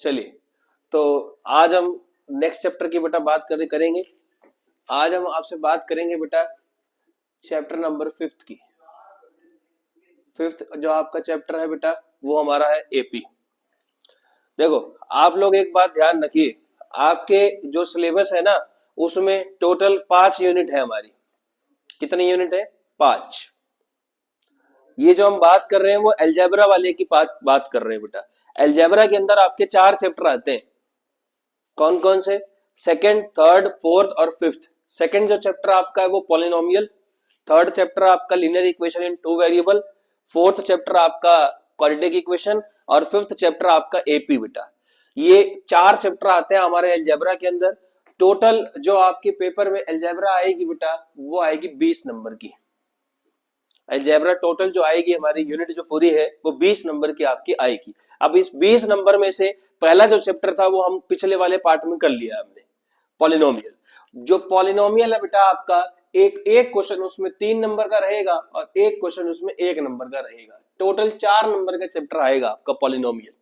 चलिए, तो आज हम नेक्स्ट चैप्टर की बेटा बात करेंगे। आज हम आपसे बात करेंगे बेटा चैप्टर नंबर 5 की। 5th जो आपका चैप्टर है बेटा वो हमारा है एपी। देखो, आप लोग एक बात ध्यान रखिए, आपके जो सिलेबस है ना उसमें टोटल 5 यूनिट है हमारी। कितनी यूनिट है? 5। ये जो हम बात कर रहे हैं वो अलजेब्रा वाले की बात कर रहे हैं बेटा। अलजेब्रा के अंदर आपके 4 चैप्टर आते हैं। कौन कौन से? सेकंड, थर्ड, फोर्थ और फिफ्थ। सेकंड जो चैप्टर आपका है वो पॉलिनोमियल, थर्ड चैप्टर आपका linear equation in 2 variable, fourth chapter आपका क्वाड्रेटिक इक्वेशन और फिफ्थ चैप्टर आपका एपी बेटा। ये 4 चैप्टर आते हैं हमारे अलजेब्रा के अंदर। टोटल जो आपके पेपर में अलजेब्रा आएगी बेटा वो आएगी 20 नंबर की। अलजेब्रा टोटल जो आएगी हमारी यूनिट जो पूरी है वो 20 नंबर की आपकी आएगी। अब इस 20 नंबर में से पहला जो चैप्टर था वो हम पिछले वाले पार्ट में कर लिया हमने, पॉलिनोमियल। जो पॉलिनोमियल है बेटा आपका एक क्वेश्चन उसमें 3 नंबर का रहेगा और एक क्वेश्चन उसमें 1 नंबर का रहेगा। टोटल 4 नंबर का चैप्टर आएगा आपका पॉलिनोमियल।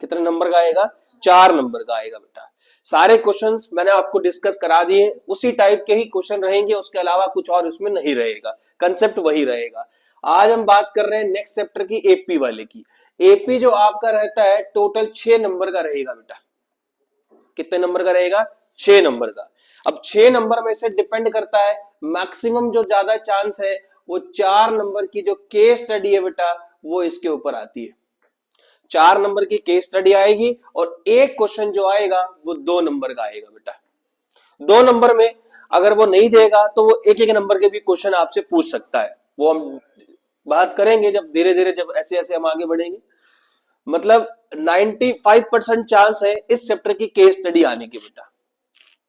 कितने नंबर का आएगा? 4 नंबर का आएगा बेटा। सारे क्वेश्चंस मैंने आपको डिस्कस करा दिए, उसी टाइप के ही क्वेश्चन रहेंगे, उसके अलावा कुछ और उसमें नहीं रहेगा, कंसेप्ट वही रहेगा। आज हम बात कर रहे हैं नेक्स्ट चैप्टर की, एपी वाले की। एपी जो आपका रहता है टोटल 6 नंबर का रहेगा बेटा। कितने नंबर का रहेगा? 6 नंबर का। अब 6 नंबर में से डिपेंड करता है, मैक्सिमम जो ज्यादा चांस है वो 4 नंबर की जो केस स्टडी है बेटा वो इसके ऊपर आती है। 4 नंबर की केस स्टडी आएगी और एक क्वेश्चन जो आएगा वो 2 नंबर का आएगा बेटा। 2 नंबर में अगर वो नहीं देगा तो वो एक एक नंबर के भी क्वेश्चन आपसे पूछ सकता है। वो हम बात करेंगे जब धीरे धीरे, जब ऐसे ऐसे हम आगे बढ़ेंगे। मतलब 95% चांस है इस चैप्टर की केस स्टडी आने की बेटा।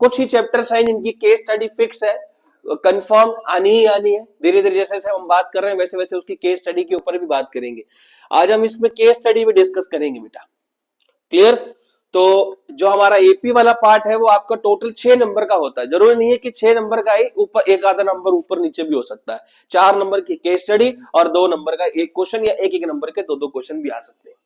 कुछ ही चैप्टर्स हैं जिनकी केस स्टडी फिक्स है, कंफर्म आनी ही आनी है। धीरे धीरे जैसे जैसे हम बात कर रहे हैं वैसे वैसे उसकी केस स्टडी के ऊपर भी बात करेंगे। आज हम इसमें केस स्टडी भी डिस्कस करेंगे बेटा। क्लियर? तो जो हमारा एपी वाला पार्ट है वो आपका टोटल 6 नंबर का होता है। जरूरी नहीं है कि 6 नंबर का ही, ऊपर एक आधा नंबर ऊपर नीचे भी हो सकता है। 4 नंबर की केस स्टडी और 2 नंबर का एक क्वेश्चन या एक एक नंबर के 2-2 क्वेश्चन भी आ सकते हैं।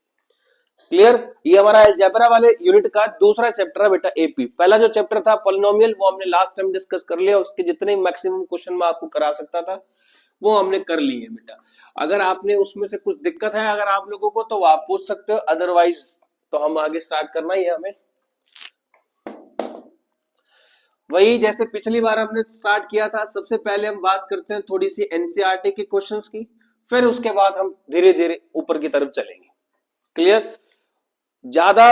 क्लियर? ये हमारा अलजेब्रा वाले यूनिट का दूसरा चैप्टर है बेटा एपी। पहला जो चैप्टर था पॉलिनोमियल वो हमने लास्ट टाइम डिस्कस कर लिया, उसके जितने मैक्सिमम क्वेश्चन मैं आपको करा सकता था वो हमने कर लिए है बेटा। अगर आपने उसमें से कुछ दिक्कत है अगर आप लोगों को तो आप पूछ सकते हो, अदरवाइज तो हम आगे स्टार्ट करना ही है हमें। वही जैसे पिछली बार हमने स्टार्ट किया था, सबसे पहले हम बात करते हैं थोड़ी सी एनसीईआरटी के क्वेश्चंस की, फिर उसके बाद हम धीरे धीरे ऊपर की तरफ चलेंगे। क्लियर? ज्यादा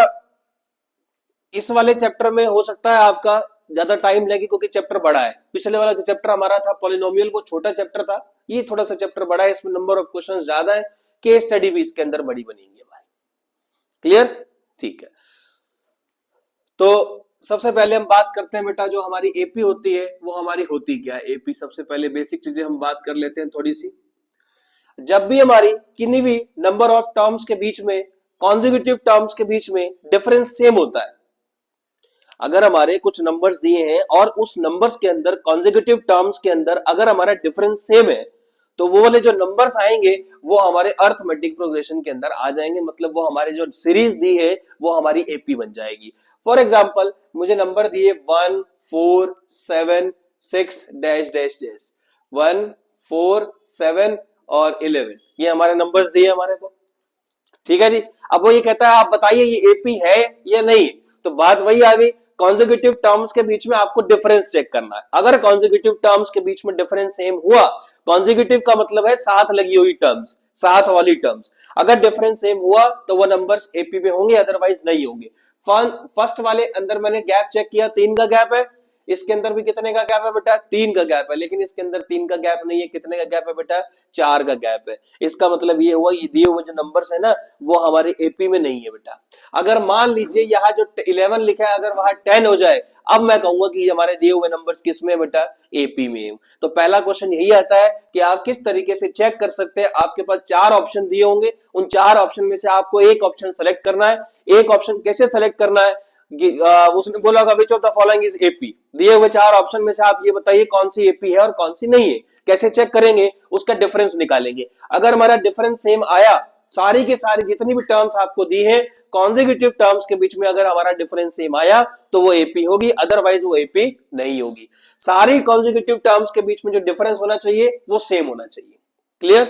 इस वाले चैप्टर में हो सकता है आपका ज्यादा टाइम लगे क्योंकि चैप्टर बड़ा है। पिछले वाला जो चैप्टर हमारा था पॉलिनोमियल वो छोटा चैप्टर था, ये थोड़ा सा चैप्टर बड़ा है, इसमें नंबर ऑफ क्वेश्चंस ज्यादा है, केस स्टडी भी इसके अंदर बड़ी बनेगी हमारी। क्लियर? ठीक है, तो सबसे पहले हम बात करते हैं बेटा जो हमारी एपी होती है वो हमारी होती क्या है। एपी सबसे पहले बेसिक चीजें हम बात कर लेते हैं थोड़ी सी। जब भी हमारी किन्हीं भी नंबर ऑफ टर्म्स के बीच में, कॉन्जिक्यूटिव टर्म्स के बीच में डिफरेंस सेम होता है, अगर हमारे कुछ नंबर्स दिए हैं और उस नंबर्स के अंदर कॉन्जिक्यूटिव टर्म्स के अंदर अगर हमारा डिफरेंस सेम है तो वो वाले जो नंबर्स आएंगे वो हमारे अर्थमेटिक प्रोग्रेशन के अंदर आ जाएंगे। मतलब वो हमारे जो सीरीज दी है वो हमारी एपी बन जाएगी। फॉर एग्जांपल मुझे नंबर दिए 1 4 7 6 डैश डैश डैश 1 4 7 और 11, ये हमारे नंबर्स दिए हमारे को। ठीक है जी। अब वो ये कहता है आप बताइए ये एपी है या नहीं, तो बात वही आ गई, कॉन्जिक्यूटिव टर्म्स के बीच में आपको डिफरेंस चेक करना है। अगर कॉन्जिक्यूटिव टर्म्स के बीच में डिफरेंस सेम हुआ, कॉन्जिक्यूटिव का मतलब है साथ लगी हुई टर्म्स, साथ वाली टर्म्स, अगर डिफरेंस सेम हुआ तो वो नंबर्स एपी में होंगे, अदरवाइज नहीं होंगे। फर्स्ट वाले अंदर मैंने गैप चेक किया, 3 का गैप है, इसके अंदर भी कितने का गैप है बेटा? 3 का गैप है, लेकिन इसके अंदर 3 का गैप नहीं है, कितने का गैप है बेटा? 4 का गैप है। इसका मतलब ये हुआ ये दिए हुए जो नंबर्स है ना वो हमारे एपी में नहीं है बेटा। अगर मान लीजिए यहाँ जो 11 लिखा है अगर वहां 10 हो जाए, अब मैं कहूंगा कि हमारे दिए हुए नंबर्स किस में बेटा? एपी में। तो पहला क्वेश्चन यही आता है कि आप किस तरीके से चेक कर सकते हैं। आपके पास 4 ऑप्शन दिए होंगे, उन 4 ऑप्शन में से आपको एक ऑप्शन सेलेक्ट करना है। एक ऑप्शन कैसे सेलेक्ट करना है? उसने बोला होगा which of the following is AP, दिए हुए 4 ऑप्शन में से आप ये बताइए कौन सी एपी है और कौन सी नहीं है। कैसे चेक करेंगे? उसका डिफरेंस निकालेंगे। अगर हमारा डिफरेंस सेम आया, सारी की सारी जितनी भी टर्म्स आपको दी है कॉन्जिक्यूटिव टर्म्स के बीच में अगर हमारा डिफरेंस सेम आया तो वो एपी होगी, अदरवाइज वो एपी नहीं होगी। सारी कॉन्जिक्यूटिव टर्म्स के बीच में जो डिफरेंस होना चाहिए वो सेम होना चाहिए। क्लियर?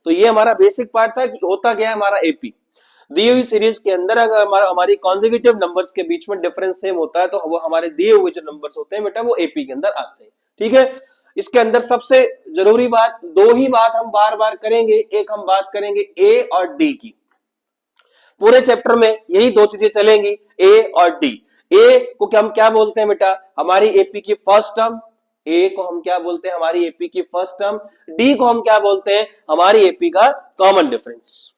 तो ये हमारा बेसिक पार्ट था कि होता क्या है हमारा एपी। दी हुई सीरीज के अंदर अगर हमारी कॉन्जिक्यूटिव नंबर्स के बीच में डिफरेंस सेम होता है तो वो हमारे दिए हुए जो नंबर्स होते हैं बेटा वो एपी के अंदर आते हैं। ठीक है? इसके अंदर सबसे जरूरी बात, दो ही बात हम बार बार करेंगे। एक हम बात करेंगे ए और डी की। पूरे चैप्टर में यही दो चीजें चलेंगी, ए और डी। ए को हम क्या बोलते हैं बेटा? हमारी एपी की फर्स्ट टर्म। ए को हम क्या बोलते हैं? हमारी एपी की फर्स्ट टर्म। डी को हम क्या बोलते हैं? हमारी एपी का कॉमन डिफरेंस।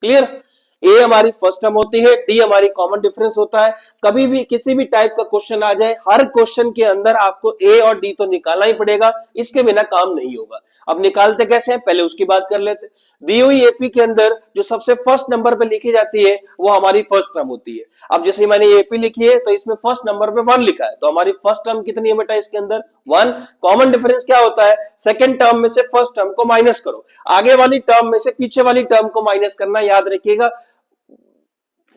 क्लियर? ए हमारी फर्स्ट टर्म होती है, डी हमारी कॉमन डिफरेंस होता है। कभी भी किसी भी टाइप का क्वेश्चन आ जाए, हर क्वेश्चन के अंदर आपको ए और डी तो निकालना ही पड़ेगा, इसके बिना काम नहीं होगा। अब निकालते कैसे हैं पहले उसकी बात कर लेते। दी हुई एपी के अंदर जो सबसे फर्स्ट नंबर पे लिखी जाती है वो हमारी फर्स्ट टर्म होती है। अब जैसे मैंने एपी लिखी है तो इसमें फर्स्ट नंबर पे 1 लिखा है, तो हमारी फर्स्ट टर्म कितनी है बेटा इसके अंदर? 1। कॉमन डिफरेंस क्या होता है? सेकंड टर्म में से फर्स्ट टर्म को माइनस करो, आगे वाली टर्म में से पीछे वाली टर्म को माइनस करना। याद रखिएगा,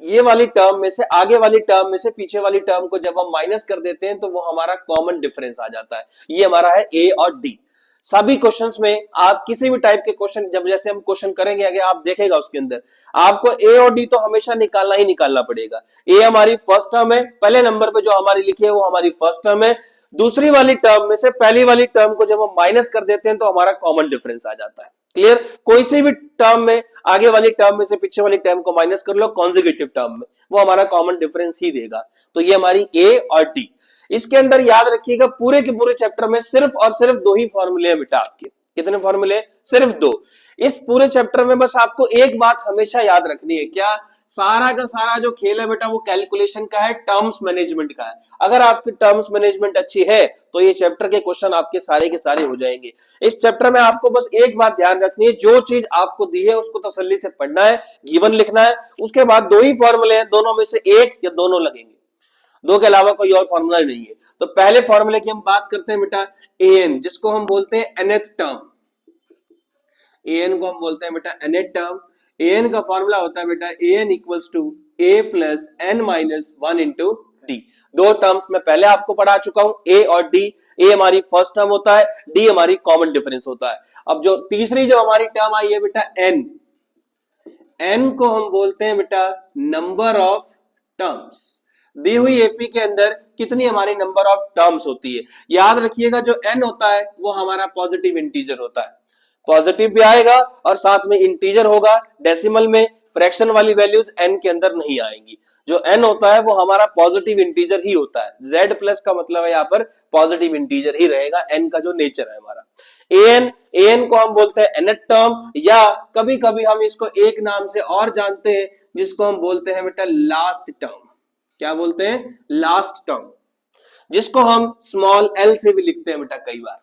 ये वाली टर्म में से आगे वाली टर्म में से पीछे वाली टर्म को जब हम माइनस कर देते हैं तो वो हमारा कॉमन डिफरेंस आ जाता है। ये हमारा है ए और डी। सभी क्वेश्चंस में आप किसी भी टाइप के क्वेश्चन जब जैसे हम क्वेश्चन करेंगे आगे आप देखेगा उसके अंदर आपको ए और डी तो हमेशा निकालना ही निकालना पड़ेगा। ए हमारी फर्स्ट टर्म है, पहले नंबर पे जो हमारी लिखी है वो हमारी फर्स्ट टर्म है। दूसरी वाली टर्म में से पहली वाली टर्म को जब हम माइनस कर देते हैं तो हमारा कॉमन डिफरेंस आ जाता है। क्लियर? कोई सी भी टर्म में आगे वाली टर्म में से पीछे वाली टर्म को माइनस कर लो कॉन्जिक्यूटिव टर्म में, वो हमारा कॉमन डिफरेंस ही देगा। तो ये हमारी ए और डी। इसके अंदर याद रखिएगा पूरे के पूरे चैप्टर में सिर्फ और सिर्फ दो ही फॉर्मूले हैं बेटा आपके। कितने फॉर्मूले? सिर्फ दो। इस पूरे चैप्टर में बस आपको एक बात हमेशा याद रखनी है, क्या? सारा का सारा जो खेल है बेटा वो कैलकुलेशन का है, टर्म्स मैनेजमेंट का है। अगर आपकी टर्म्स मैनेजमेंट अच्छी है तो ये चैप्टर के क्वेश्चन आपके सारे के सारे हो जाएंगे। इस चैप्टर में आपको बस एक बात ध्यान रखनी है, जो चीज आपको दी है उसको तसल्ली से पढ़ना है, गिवन लिखना है। उसके बाद दो ही फॉर्मूले हैं, दोनों में से एक या दोनों लगेंगे, दो के अलावा कोई और फॉर्मूला नहीं है। तो पहले फॉर्मूले की हम बात करते हैं बेटा एन, जिसको हम बोलते हैं nth टर्म। एन को हम बोलते हैं बेटा nth टर्म। एन का फॉर्मूला होता है बेटा n equals to a plus n minus 1 into d. दो टर्म्स में पहले आपको पढ़ा चुका हूं, ए और डी। ए हमारी फर्स्ट टर्म होता है, डी हमारी कॉमन डिफरेंस होता है। अब जो तीसरी जो हमारी टर्म आई है बेटा एन, एन को हम बोलते हैं बेटा नंबर ऑफ टर्म्स। दी हुई एपी के अंदर कितनी हमारी नंबर ऑफ टर्म्स होती है? याद रखिएगा जो एन होता है वो हमारा पॉजिटिव इंटीजर होता है। पॉजिटिव भी आएगा और साथ में इंटीजर होगा, डेसिमल में फ्रैक्शन वाली वैल्यूज एन के अंदर नहीं आएंगी। जो एन होता है वो हमारा पॉजिटिव इंटीजर ही होता है। जेड प्लस का मतलब है यहाँ पर पॉजिटिव इंटीजर ही रहेगा, एन का जो नेचर है हमारा। एन को हम बोलते हैं nth टर्म, या कभी कभी हम इसको एक नाम से और जानते हैं जिसको हम बोलते हैं बेटा लास्ट टर्म। क्या बोलते हैं? लास्ट टर्म, जिसको हम स्मॉल एल से भी लिखते हैं बेटा कई बार।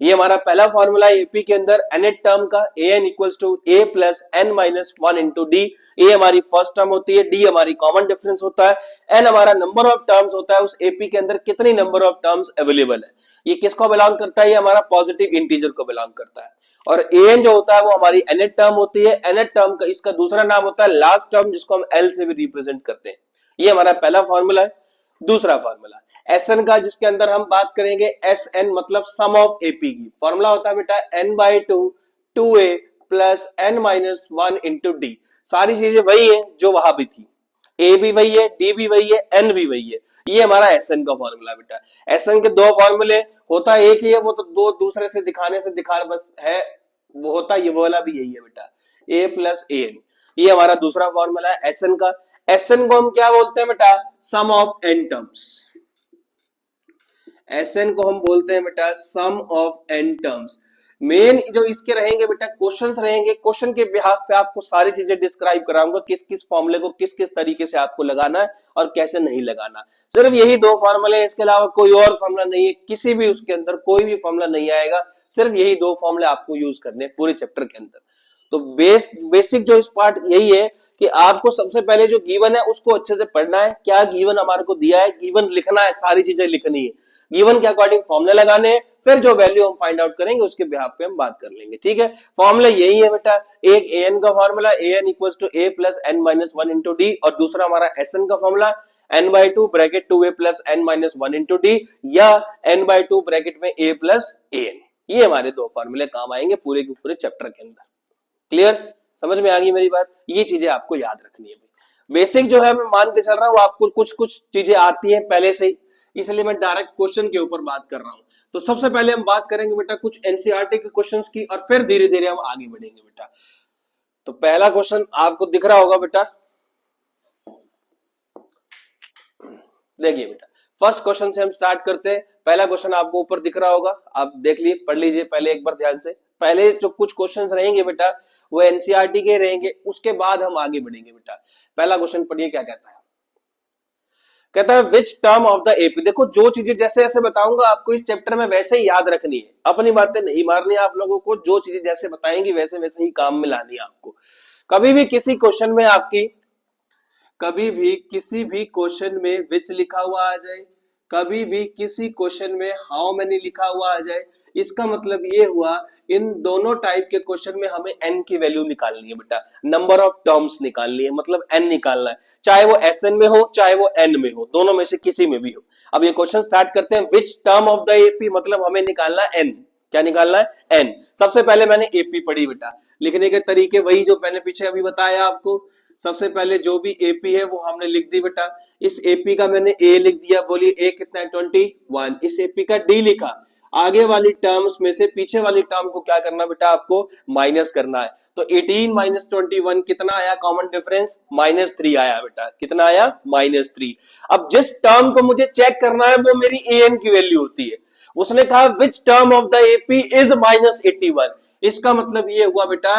ये हमारा पहला फॉर्मूला है एपी के अंदर nth टर्म का, an equals to a plus n minus 1 into d. A हमारी फर्स्ट टर्म होती है, डी हमारी कॉमन डिफरेंस होता है, n हमारा नंबर ऑफ टर्म्स होता है उस एपी के अंदर कितनी नंबर ऑफ टर्म्स अवेलेबल है। ये किसको बिलोंग करता है? ये हमारा पॉजिटिव इंटीजर को बिलोंग करता है। और an जो होता है वो हमारी nth टर्म होती है। nth टर्म का इसका दूसरा नाम होता है लास्ट टर्म, जिसको हम l से भी रिप्रेजेंट करते हैं। ये हमारा पहला फॉर्मूला है। दूसरा फॉर्मूला एसएन का, जिसके अंदर हम बात करेंगे एसएन मतलब सम ऑफ एपी की। फॉर्मूला होता है बेटा n/2 2a plus n minus 1 into D. सारी चीजें वही है जो वहां भी थी, ए भी वही है, डी भी वही है, एन भी वही है। ये हमारा एसएन का फॉर्मूला बेटा। एसएन के दो फॉर्मूले होता है, एक ही है, वो तो दो दूसरे से दिखाने से दिखा बस है, वो होता है ये वाला भी यही है बेटा, ए प्लस ए एन। ये हमारा दूसरा फॉर्मूला है एसएन का। एसएन को हम क्या बोलते हैं बेटा? सम ऑफ एन टर्म्स। एसएन को हम बोलते हैं बेटा सम ऑफ एन टर्म्स। मेन जो इसके रहेंगे बेटा क्वेश्चंस रहेंगे, क्वेश्चन के बिहाफ पे आपको सारी चीजें डिस्क्राइब कराऊंगा, किस किस फॉर्मूले को किस किस तरीके से आपको लगाना है और कैसे नहीं लगाना। सिर्फ यही दो फॉर्मूले, इसके अलावा कोई और फॉर्मूला नहीं है, किसी भी उसके अंदर कोई भी फॉर्मूला नहीं आएगा। सिर्फ यही दो फॉर्मूले आपको यूज करने पूरे चैप्टर के अंदर। तो बेसिक जो इस पार्ट यही है कि आपको सबसे पहले जो गिवन है उसको अच्छे से पढ़ना है। क्या गिवन हमारे को दिया है, गिवन लिखना है, सारी चीजें लिखनी है। गिवन के अकॉर्डिंग फॉर्मूला लगाने हैं, फिर जो वैल्यू हम फाइंड आउट करेंगे उसके बिहाफ पे हम बात कर लेंगे। ठीक है, फॉर्मूला यही है बेटा, एक एन का formula n equal to a plus n minus one into d, और दूसरा हमारा एसएन का formula n by two bracket two a plus n minus one into d, या n बाई टू ब्रैकेट में ए प्लस एन। ये हमारे दो फॉर्मूले काम आएंगे पूरे के पूरे चैप्टर के अंदर। क्लियर, समझ में आ गई मेरी बात? ये चीजें आपको याद रखनी है। बेसिक जो है मैं मान के चल रहा हूं आपको कुछ कुछ चीजें आती हैं पहले से ही, इसलिए मैं डायरेक्ट क्वेश्चन के ऊपर बात कर रहा हूं। तो सबसे पहले हम बात करेंगे बेटा कुछ एनसीईआरटी के क्वेश्चंस की, और फिर धीरे धीरे हम आगे बढ़ेंगे बेटा। तो पहला क्वेश्चन आपको दिख रहा होगा बेटा, देखिए बेटा फर्स्ट क्वेश्चन से हम स्टार्ट करते हैं। पहला क्वेश्चन आपको ऊपर दिख रहा होगा, आप देख लीजिए, पढ़ लीजिए पहले एक बार ध्यान से। पहले जो कुछ क्वेश्चंस रहेंगे बेटा वो एनसीईआरटी के रहेंगे, उसके बाद हम आगे बढ़ेंगे बेटा। पहला क्वेश्चन पढ़िए क्या कहता है। कहता है which term of the AP. देखो जो चीजें जैसे जैसे बताऊंगा आपको इस चैप्टर में वैसे ही याद रखनी है, अपनी बातें नहीं मारनी है आप लोगों को, जो चीजें जैसे बताएंगी वैसे वैसे ही काम में लानी है आपको। कभी भी किसी क्वेश्चन में आपकी, कभी भी किसी भी क्वेश्चन में विच लिखा हुआ आ जाए, कभी भी किसी क्वेश्चन में हाउ मेनी लिखा हुआ आ जाए, इसका मतलब ये हुआ इन दोनों टाइप के क्वेश्चन में हमें n की वैल्यू निकालनी है बेटा, नंबर ऑफ टर्म्स निकालनी है, मतलब n निकालना है, चाहे वो SN में हो चाहे वो n में हो, दोनों में से किसी में भी हो। अब ये क्वेश्चन स्टार्ट करते हैं, which term of the AP, मतलब हमें निकालना है n। क्या निकालना है? n। सबसे पहले मैंने एपी पढ़ी बेटा, लिखने के तरीके वही जो मैंने पीछे अभी बताया आपको। सबसे पहले जो भी एपी है वो हमने लिख दी बेटा, इस एपी का मैंने ए लिख दिया, बोलिए ए कितना है 21, इस एपी का डी लिखा, आगे वाली टर्म्स में से पीछे वाली टर्म को क्या करना बेटा आपको माइनस करना है। तो 18 माइनस 21 कितना आया कॉमन डिफरेंस? -3 आया बेटा, कितना आया? -3। अब जिस टर्म को मुझे चेक करना है वो मेरी an की वैल्यू होती है। उसने कहा which term of the AP is -81, इसका मतलब ये हुआ बेटा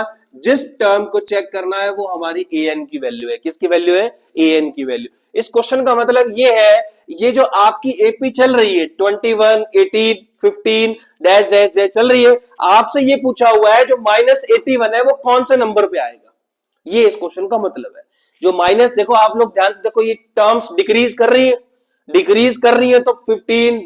जिस टर्म को चेक करना है वो हमारी an की वैल्यू है। किसकी वैल्यू है? an की वैल्यू। इस क्वेश्चन का मतलब ये है, ये जो आपकी एपी चल रही है 21, 18, 15 डैश डैश डैश चल रही है, आपसे ये पूछा हुआ है जो -81 है वो कौन से नंबर पे आएगा, ये इस क्वेश्चन का मतलब है। जो माइनस, देखो आप लोग ध्यान से देखो, ये टर्म्स डिक्रीज कर रही है, डिक्रीज कर रही है, तो 15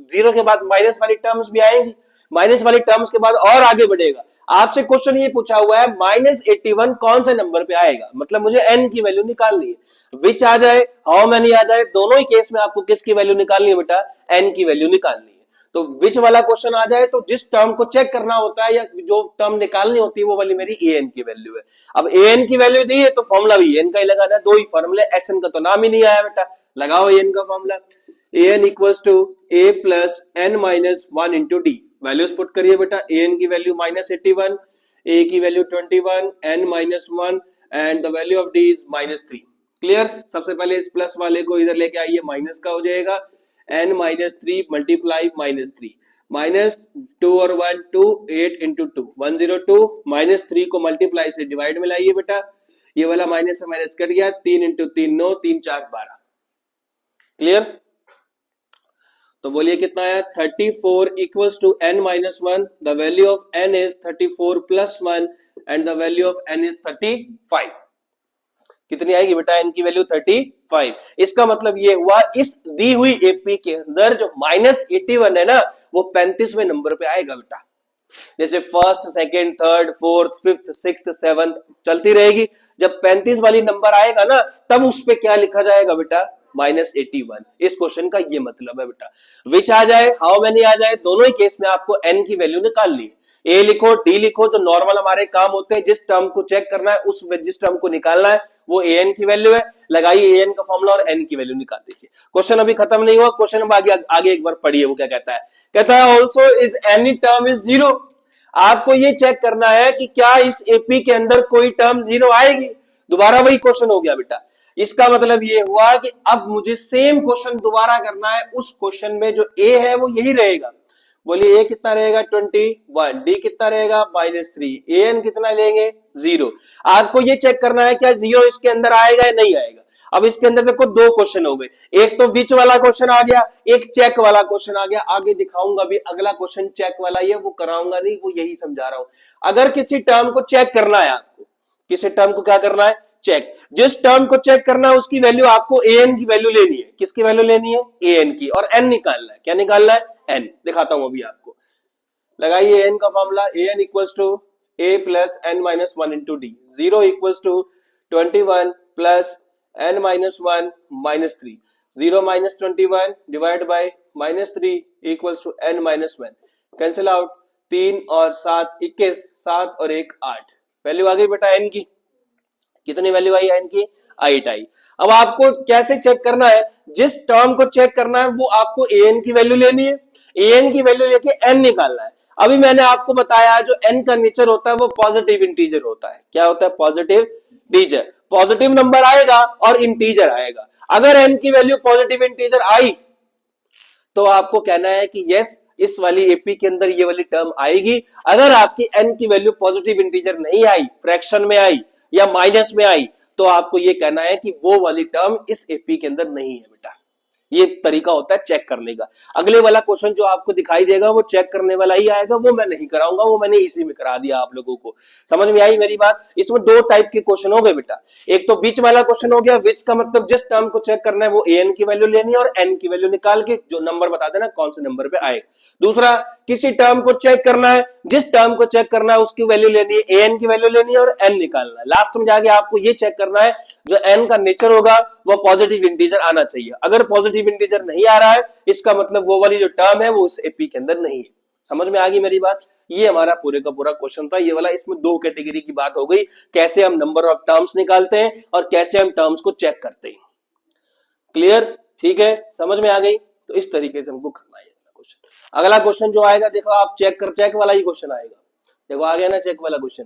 0 के बाद माइनस वाली टर्म्स भी आएंगी, माइनस वाली टर्म्स के बाद और आगे बढ़ेगा। आपसे क्वेश्चन ये पूछा हुआ है -81 कौन से नंबर पे आएगा, मतलब मुझे n की वैल्यू निकालनी है। विच आ जाए हाउ मेनी आ जाए, दोनों ही केस में आपको किसकी वैल्यू निकालनी है बेटा? n की वैल्यू निकालनी है। तो विच वाला क्वेश्चन आ जाए तो जिस टर्म को चेक करना होता है या जो टर्म निकालनी होती है वो वाली मेरी an की वैल्यू है। अब an की वैल्यू दी है तो फॉर्मूला भी an का ही लगाना है, दो ही फॉर्मूले, SN का तो नाम ही नहीं आया बेटा, लगाओ an का formula, an equals to a plus n minus 1 into d. Values put करिए बेटा, an की वैल्यू -81, a की value 21, n -1 and the value of d is -3। Clear? सबसे पहले इस प्लस वाले को इधर लेके आइए, माइनस का हो जाएगा, n -3 मल्टीप्लाई -3, -2 और 1 2, 8 इंटू 2 102, -3 को मल्टीप्लाई से डिवाइड में लाइए बेटा, ये वाला माइनस से माइनस कट गया, 3 इंटू 3 9, 3 4 12। क्लियर? तो बोलिए कितना है? 34 equals to n minus 1, the value of n is 34 plus 1 and the value of n is 35। कितनी आएगी बेटा n की वैल्यू? 35। इसका मतलब ये हुआ इस दी हुई एपी के अंदर जो -81 है ना वो 35वें नंबर पे आएगा बेटा। जैसे first, second, third, fourth, fifth, sixth, seventh चलती रहेगी, जब 35 वाली नंबर आएगा ना तब उस पे क्या लिखा जाएगा बेटा? -81। इस क्वेश्चन का ये मतलब है बेटा। विच आ जाए हाउ मेनी आ जाए, दोनों ही केस में आपको n की वैल्यू निकालनी है। ए लिखो, डी लिखो, जो नॉर्मल हमारे काम होते हैं, जिस टर्म को चेक करना है उस जिस टर्म को निकालना है वो an की वैल्यू है, लगाइए an का फॉर्मूला और n की वैल्यू निकाल दीजिए। क्वेश्चन अभी खत्म नहीं हुआ, क्वेश्चन अब आगे एक बार पढ़िए वो क्या कहता है। कहता है also is any term is 0। आपको ये चेक करना है कि क्या इस एपी के अंदर कोई टर्म 0 आएगी। दोबारा वही क्वेश्चन हो गया बेटा। इसका मतलब ये हुआ कि अब मुझे सेम क्वेश्चन दोबारा करना है, उस क्वेश्चन में जो ए है वो यही रहेगा। बोलिए ए कितना रहेगा? 21, डी कितना रहेगा? -3, an कितना लेंगे? 0। आपको ये चेक करना है क्या 0 इसके अंदर आएगा या नहीं आएगा। अब इसके अंदर देखो दो क्वेश्चन हो गए, एक तो विच वाला क्वेश्चन आ गया, एक चेक वाला क्वेश्चन आ गया। आगे दिखाऊंगा भी, अगला क्वेश्चन चेक वाला ही है, वो कराऊंगा नहीं, वो यही समझा रहा हूं। अगर किसी टर्म को चेक करना है आपको, किसी टर्म को क्या करना है? चेक। जिस टर्म को चेक करना है उसकी वैल्यू आपको an की वैल्यू लेनी है। किसकी वैल्यू लेनी है? an की। और n निकालना है। क्या निकालना है? n। दिखाता हूं अभी आपको। लगाइए n का formula, an equals to a plus n minus one into d. 0 equals to 21 plus n minus one minus 3। 0 minus 21 divide by minus 3 equals to n minus one. Cancel out, 3 और 7 21, 7 और 1 8। Value आ गई बेटा n की। कितनी value आई n की? 8 आई। अब आपको कैसे चेक करना है? जिस टर्म को चेक करना है वो आपको an की वैल्यू लेनी है। an की वैल्यू लेके n निकालना है। अभी मैंने आपको बताया जो n का नेचर होता है वो पॉजिटिव इंटीजर होता है। क्या होता है? Positive integer. पॉजिटिव नंबर आएगा और इंटीजर आएगा। अगर n की वैल्यू पॉजिटिव इंटीजर आई तो आपको कहना है कि यस, इस वाली एपी के अंदर ये वाली टर्म आएगी। अगर आपकी n की वैल्यू पॉजिटिव इंटीजर नहीं आई, फ्रैक्शन में आई या माइनस में आई, तो आपको ये कहना है कि वो वाली टर्म इस एपी के अंदर नहीं है बेटा। ये तरीका होता है चेक करने का। अगले वाला क्वेश्चन जो आपको दिखाई देगा वो चेक करने वाला ही आएगा, वो मैं नहीं कराऊंगा, वो मैंने इसी में करा दिया आप लोगों को। समझ में आई मेरी बात? इसमें दो टाइप के क्वेश्चन हो गए बेटा। एक तो विच वाला क्वेश्चन हो गया। विच का मतलब जिस टर्म को चेक करना है वो an की वैल्यू लेनी है और n की वैल्यू निकाल के जो नंबर बता देना कौन से नंबर पे आए। दूसरा, किसी टर्म को चेक करना है, जिस टर्म को चेक करना है उसकी वैल्यू लेनी है, an की वैल्यू लेनी है और n निकालना है। लास्ट में जाके आपको ये चेक करना है जो n का नेचर होगा वो पॉजिटिव इंटीजर आना चाहिए। अगर पॉजिटिव इंटीजर नहीं आ रहा है, इसका मतलब वो वाली जो टर्म है वो उस एपी के अंदर नहीं है। समझ में आ गई मेरी बात? ये हमारा पूरे का पूरा क्वेश्चन था। ये वाला, इसमें दो कैटेगरी की बात हो गई, कैसे हम नंबर ऑफ टर्म्स निकालते हैं और कैसे हम टर्म्स को चेक करते हैं। क्लियर? ठीक है, समझ में आ गई? तो इस तरीके से हमको करना है क्वेश्चन। अगला क्वेश्चन जो आएगा, देखो आप चेक वाला ही क्वेश्चन आएगा। देखो आ गया ना चेक वाला क्वेश्चन।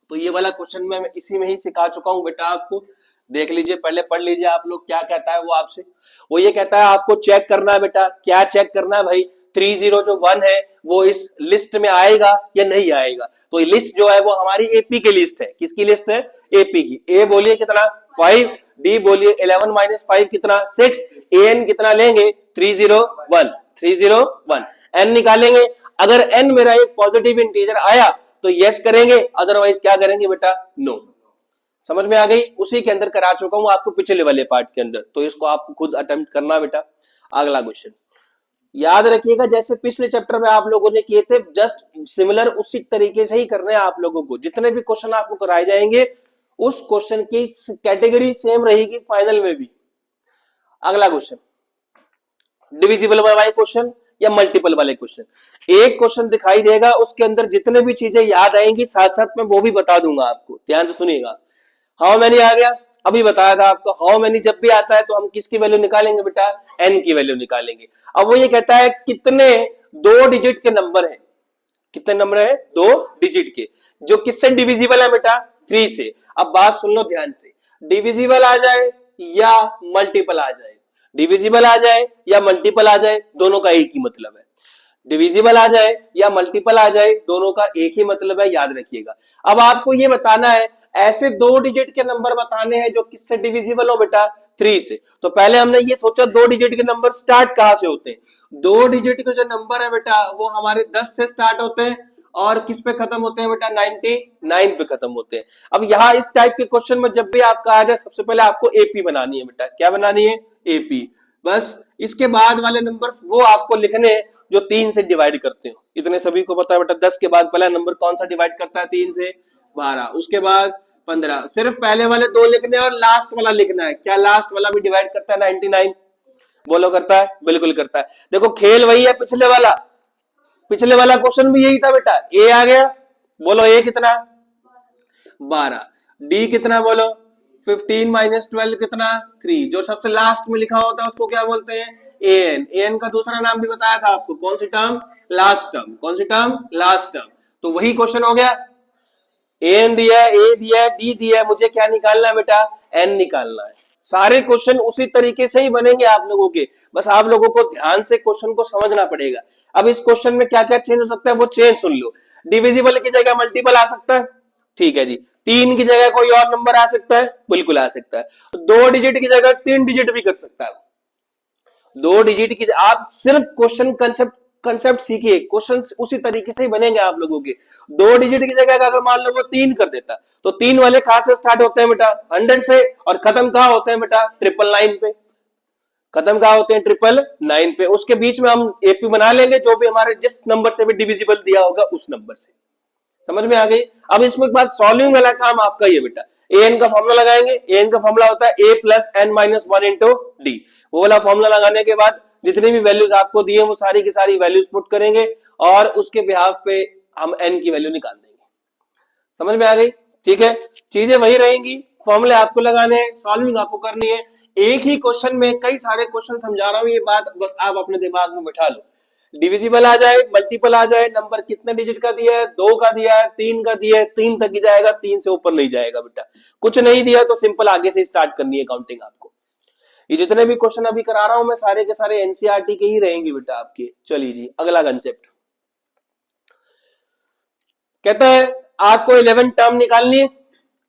तो ये वाला क्वेश्चन मैं इसी में ही सिखा चुका हूं बेटा आपको। देख लीजिए, पहले पढ़ लीजिए आप लोग क्या कहता है वो आपसे। वो ये कहता है आपको चेक करना है बेटा। क्या चेक करना है भाई? 30 जो 1 है वो इस लिस्ट में आएगा या नहीं आएगा। तो ये लिस्ट जो है वो हमारी एपी की लिस्ट है। किसकी लिस्ट है? एपी की। ए बोलिए कितना? 5। डी बोलिए 11 माइनस 5 कितना? 6। एन कितना लेंगे? 301। 301। एन निकालेंगे। अगर एन मेरा एक पॉजिटिव इंटीजर आया तो यस करेंगे, अदरवाइज क्या करेंगे बेटा? नो। समझ में आ गई? उसी के अंदर करा चुका हूं आपको पिछले वाले पार्ट के अंदर, तो इसको आपको खुद अटेम्प्ट करना बेटा। अगला क्वेश्चन याद रखिएगा, जैसे पिछले चैप्टर में आप लोगों ने किए थे, जस्ट सिमिलर उसी तरीके से ही करने हैं आप लोगों को। जितने भी क्वेश्चन आपको कराए जाएंगे उस क्वेश्चन की कैटेगरी सेम रहेगी फाइनल में भी। अगला क्वेश्चन डिविजिबल वाले क्वेश्चन या मल्टीपल वाले क्वेश्चन। एक क्वेश्चन दिखाई देगा, उसके अंदर जितने भी चीजें याद आएंगी साथ साथ में वो भी बता दूंगा आपको। ध्यान से सुनिएगा। हाउ मेनी आ गया, अभी बताया था आपको। हाउ मेनी जब भी आता है तो हम किसकी वैल्यू निकालेंगे बेटा? n की वैल्यू निकालेंगे। अब वो ये कहता है कितने 2 डिजिट के नंबर हैं। कितने नंबर है? 2 डिजिट के, जो किससे डिविजिबल है बेटा? 3 से। अब बात सुन लो ध्यान से, डिविजिबल आ जाए या मल्टीपल आ जाए, डिविजिबल आ जाए या मल्टीपल आ जाए, दोनों का एक ही मतलब है। डिविजिबल आ जाए या मल्टीपल आ जाए, दोनों का एक ही मतलब है, याद रखिएगा। अब आपको ये बताना है ऐसे 2 डिजिट के नंबर बताने हैं जो किससे डिविजिबल हो बेटा? 3 से। तो पहले हमने ये सोचा 2 डिजिट के नंबर स्टार्ट कहां से होते हैं? 2 डिजिट के जो नंबर है बेटा वो हमारे 10 से स्टार्ट होते हैं और किस पे खत्म होते हैं बेटा? 99 पे खत्म होते हैं। अब यहां इस टाइप के क्वेश्चन में जब भी आपका आ जाए, सबसे पहले आपको एपी बनानी है बेटा। क्या बनानी है? एपी। बस इसके बाद वाले नंबर्स वो आपको लिखने हैं जो 3 से डिवाइड करते हो। इतने सभी को पता है बेटा। 10 के बाद पहला नंबर कौन सा डिवाइड करता है 3 से? 12। उसके बाद 15। सिर्फ पहले वाले 2 लिखने और लास्ट वाला लिखना है। क्या लास्ट वाला भी डिवाइड करता है 99? बोलो करता है? बिल्कुल करता है। देखो खेल वही है पिछले वाला। पिछले वाला क्वेश्चन भी यही था बेटा। ए आ गया, बोलो ए कितना? 12। डी कितना बोलो? 15 माइनस 12 कितना? 3। जो सबसे लास्ट में लिखा होता है उसको क्या बोलते हैं? एन। एन का दूसरा नाम भी बताया था आपको। कौन सी टर्म? Last term. कौन सी टर्म? Last term. तो वही क्वेश्चन हो गया। एन दिया, ए दिया, डी दिया, मुझे क्या निकालना है बेटा? एन निकालना है। सारे क्वेश्चन उसी तरीके से ही बनेंगे आप लोगों के, बस आप लोगों को ध्यान से क्वेश्चन को समझना पड़ेगा। अब इस क्वेश्चन में क्या क्या चेंज हो सकता है वो चेंज सुन लो। डिविजिबल की जगह मल्टीपल आ सकता है, ठीक है जी। 3 की जगह कोई और नंबर आ सकता है, बिल्कुल आ सकता है। 2 डिजिट की जगह 3 डिजिट भी कर सकता है। 2 डिजिट की, आप सिर्फ क्वेश्चन कंसेप्ट कंसेप्ट सीखिए, क्वेश्चन उसी तरीके से ही बनेंगे आप लोगों के। 2 डिजिट की जगह अगर मान लो वो 3 कर देता, तो 3 वाले कहां से स्टार्ट होते हैं बेटा, 100 से, और खत्म कहां होते हैं बेटा, 999 पे। खत्म कहां होते हैं, 999 पे। उसके बीच में हम एपी बना लेंगे, जो भी हमारे जिस नंबर से भी डिविजिबल दिया होगा उस नंबर से। समझ में आ गई। अब इसमें एक बात, सॉल्विंग वाला काम आपका ये बेटा, एन का फॉर्मूला लगाएंगे। एन का फॉर्मूला होता है a plus n minus 1 into d. वो वाला फॉर्मूला लगाने के बाद जितनी भी वैल्यूज आपको दी है वो सारी की सारी वैल्यूज पुट करेंगे, और उसके बिहाफ पे हम एन की वैल्यू निकाल देंगे। समझ में आ गई, ठीक है। चीजें वही रहेंगी, फॉर्मूले आपको लगाने हैं, सॉल्विंग आपको करनी है। एक ही क्वेश्चन में कई सारे क्वेश्चन समझा रहा हूं, ये बात बस आप अपने दिमाग में बैठा लो। डिविजिबल आ जाए, मल्टीपल आ जाए, नंबर कितने डिजिट का दिया है, 2 का दिया है, 3 का दिया है, 3 तक ही जाएगा, 3 से ऊपर नहीं जाएगा बेटा। कुछ नहीं दिया तो सिंपल आगे से स्टार्ट करनी है काउंटिंग आपको। ये जितने भी क्वेश्चन अभी करा रहा हूं मैं, सारे के सारे एनसीईआरटी के ही रहेंगे बेटा आपके। चलिए जी, अगला कंसेप्ट कहता है आपको 11 टर्म निकालनी है।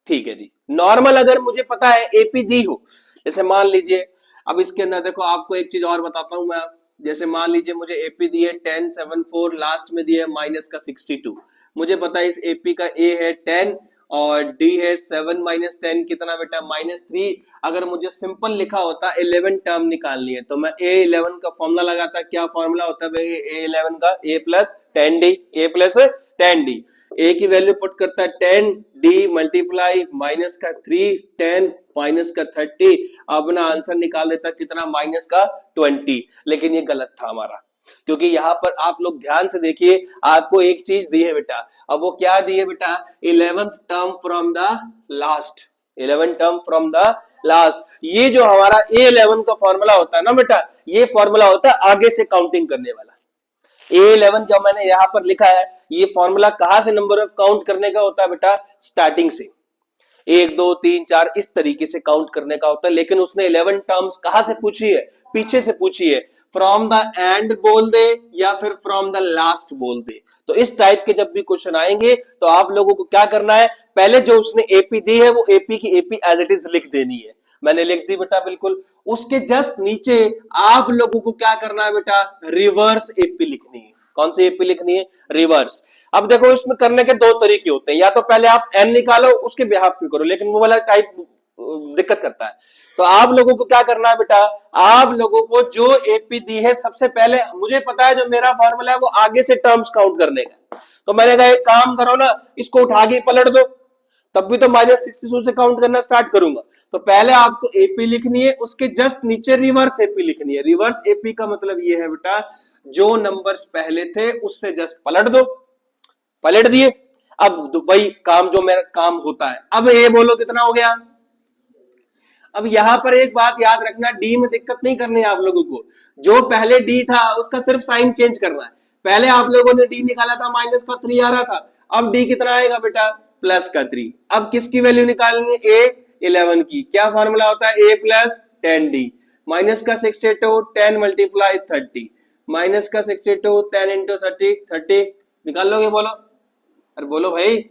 ठीक है जी। नॉर्मल अगर मुझे पता है एपी दी हो, जैसे मान लीजिए, अब इसके अंदर देखो आपको एक चीज और बताता हूं मैं। जैसे मान लीजिए मुझे एपी दी है 1074, लास्ट में दिया है माइनस का 62। मुझे पता है इस एपी का ए है 10 और डी है 7 माइनस 10 कितना बेटा, -3। अगर मुझे सिंपल लिखा होता 11 टर्म निकालनी है तो मैं A11 का फॉर्मूला लगाता। क्या फॉर्मूला होता है भाई A11 का, A plus 10D, A plus 10D। ए की वैल्यू पुट करता है 10, डी मल्टीप्लाई माइनस का 3, 10 माइनस का 30, अपना आंसर निकाल लेता कितना, माइनस का 20। लेकिन ये गलत था हमारा, क्योंकि यहाँ पर आप लोग ध्यान से देखिए, आपको एक चीज दी है बेटा। अब वो क्या दी है बेटा, 11th term from the last, 11 term from the last. ये जो हमारा A11 का फॉर्मूला होता है ना बेटा, ये फॉर्मूला होता है आगे से काउंटिंग करने वाला। A11 जो मैंने यहां पर लिखा है, ये फॉर्मूला कहां से नंबर ऑफ काउंट करने का होता है बेटा, स्टार्टिंग से 1 2 3 4 इस तरीके से काउंट करने का होता है। लेकिन उसने 11 टर्म्स कहां से पूछी है, पीछे से पूछी है। फ्रॉम द एंड बोल दे या फिर फ्रॉम द लास्ट बोल दे। तो इस टाइप के जब भी क्वेश्चन आएंगे तो आप लोगों को क्या करना है, पहले जो उसने एपी दी है वो एपी की एपी एज इट इज लिख देनी है। मैंने लिख दी बेटा बिल्कुल। उसके जस्ट नीचे आप लोगों को क्या करना है बेटा, रिवर्स एपी लिखनी है। कौन सी एपी लिखनी है, रिवर्स। अब देखो इसमें करने के 2 तरीके होते हैं, या तो पहले आप एन निकालो उसके बिहाफ पे करो, लेकिन वो वाला टाइप दिक्कत करता है। तो आप लोगों को क्या करना है बेटा, आप लोगों को जो एपी दी है, सबसे पहले मुझे पता है जो मेरा फॉर्मूला है वो आगे से टर्म्स काउंट करने का, तो मैंने कहा एक काम करो ना, इसको उठा के पलट दो, तब भी तो -62 से काउंट करना स्टार्ट करूंगा। तो पहले आपको एपी लिखनी है, उसके जस्ट नीचे रिवर्स एपी लिखनी है। रिवर्स एपी का मतलब ये है बेटा, जो नंबर्स पहले थे उससे जस्ट पलट दो, पलट दिए। अब वही काम जो मेरा काम होता है। अब ए बोलो कितना हो गया। अब यहां पर एक बात याद रखना, डी में दिक्कत नहीं करनी है आप लोगों को। जो पहले डी था उसका सिर्फ साइन चेंज करना है। पहले आप लोगों ने डी निकाला था माइनस का 3 आ रहा था, अब डी कितना आएगा बेटा, प्लस का 3। अब किसकी वैल्यू निकालनी है, A11 की। क्या फॉर्मूला होता है, A प्लस 10D, माइनस का 62, 10 मल्टीप्लाई 30, माइनस का 62, 10 इंटू 30, 30 निकाल लोगे बोलो, अरे बोलो भाई।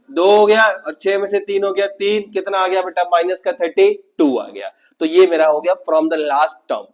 2 हो गया और 6 में से 3 हो गया, 3 कितना आ गया बेटा, माइनस का 32 आ गया। तो ये मेरा हो गया फ्रॉम द लास्ट टर्म।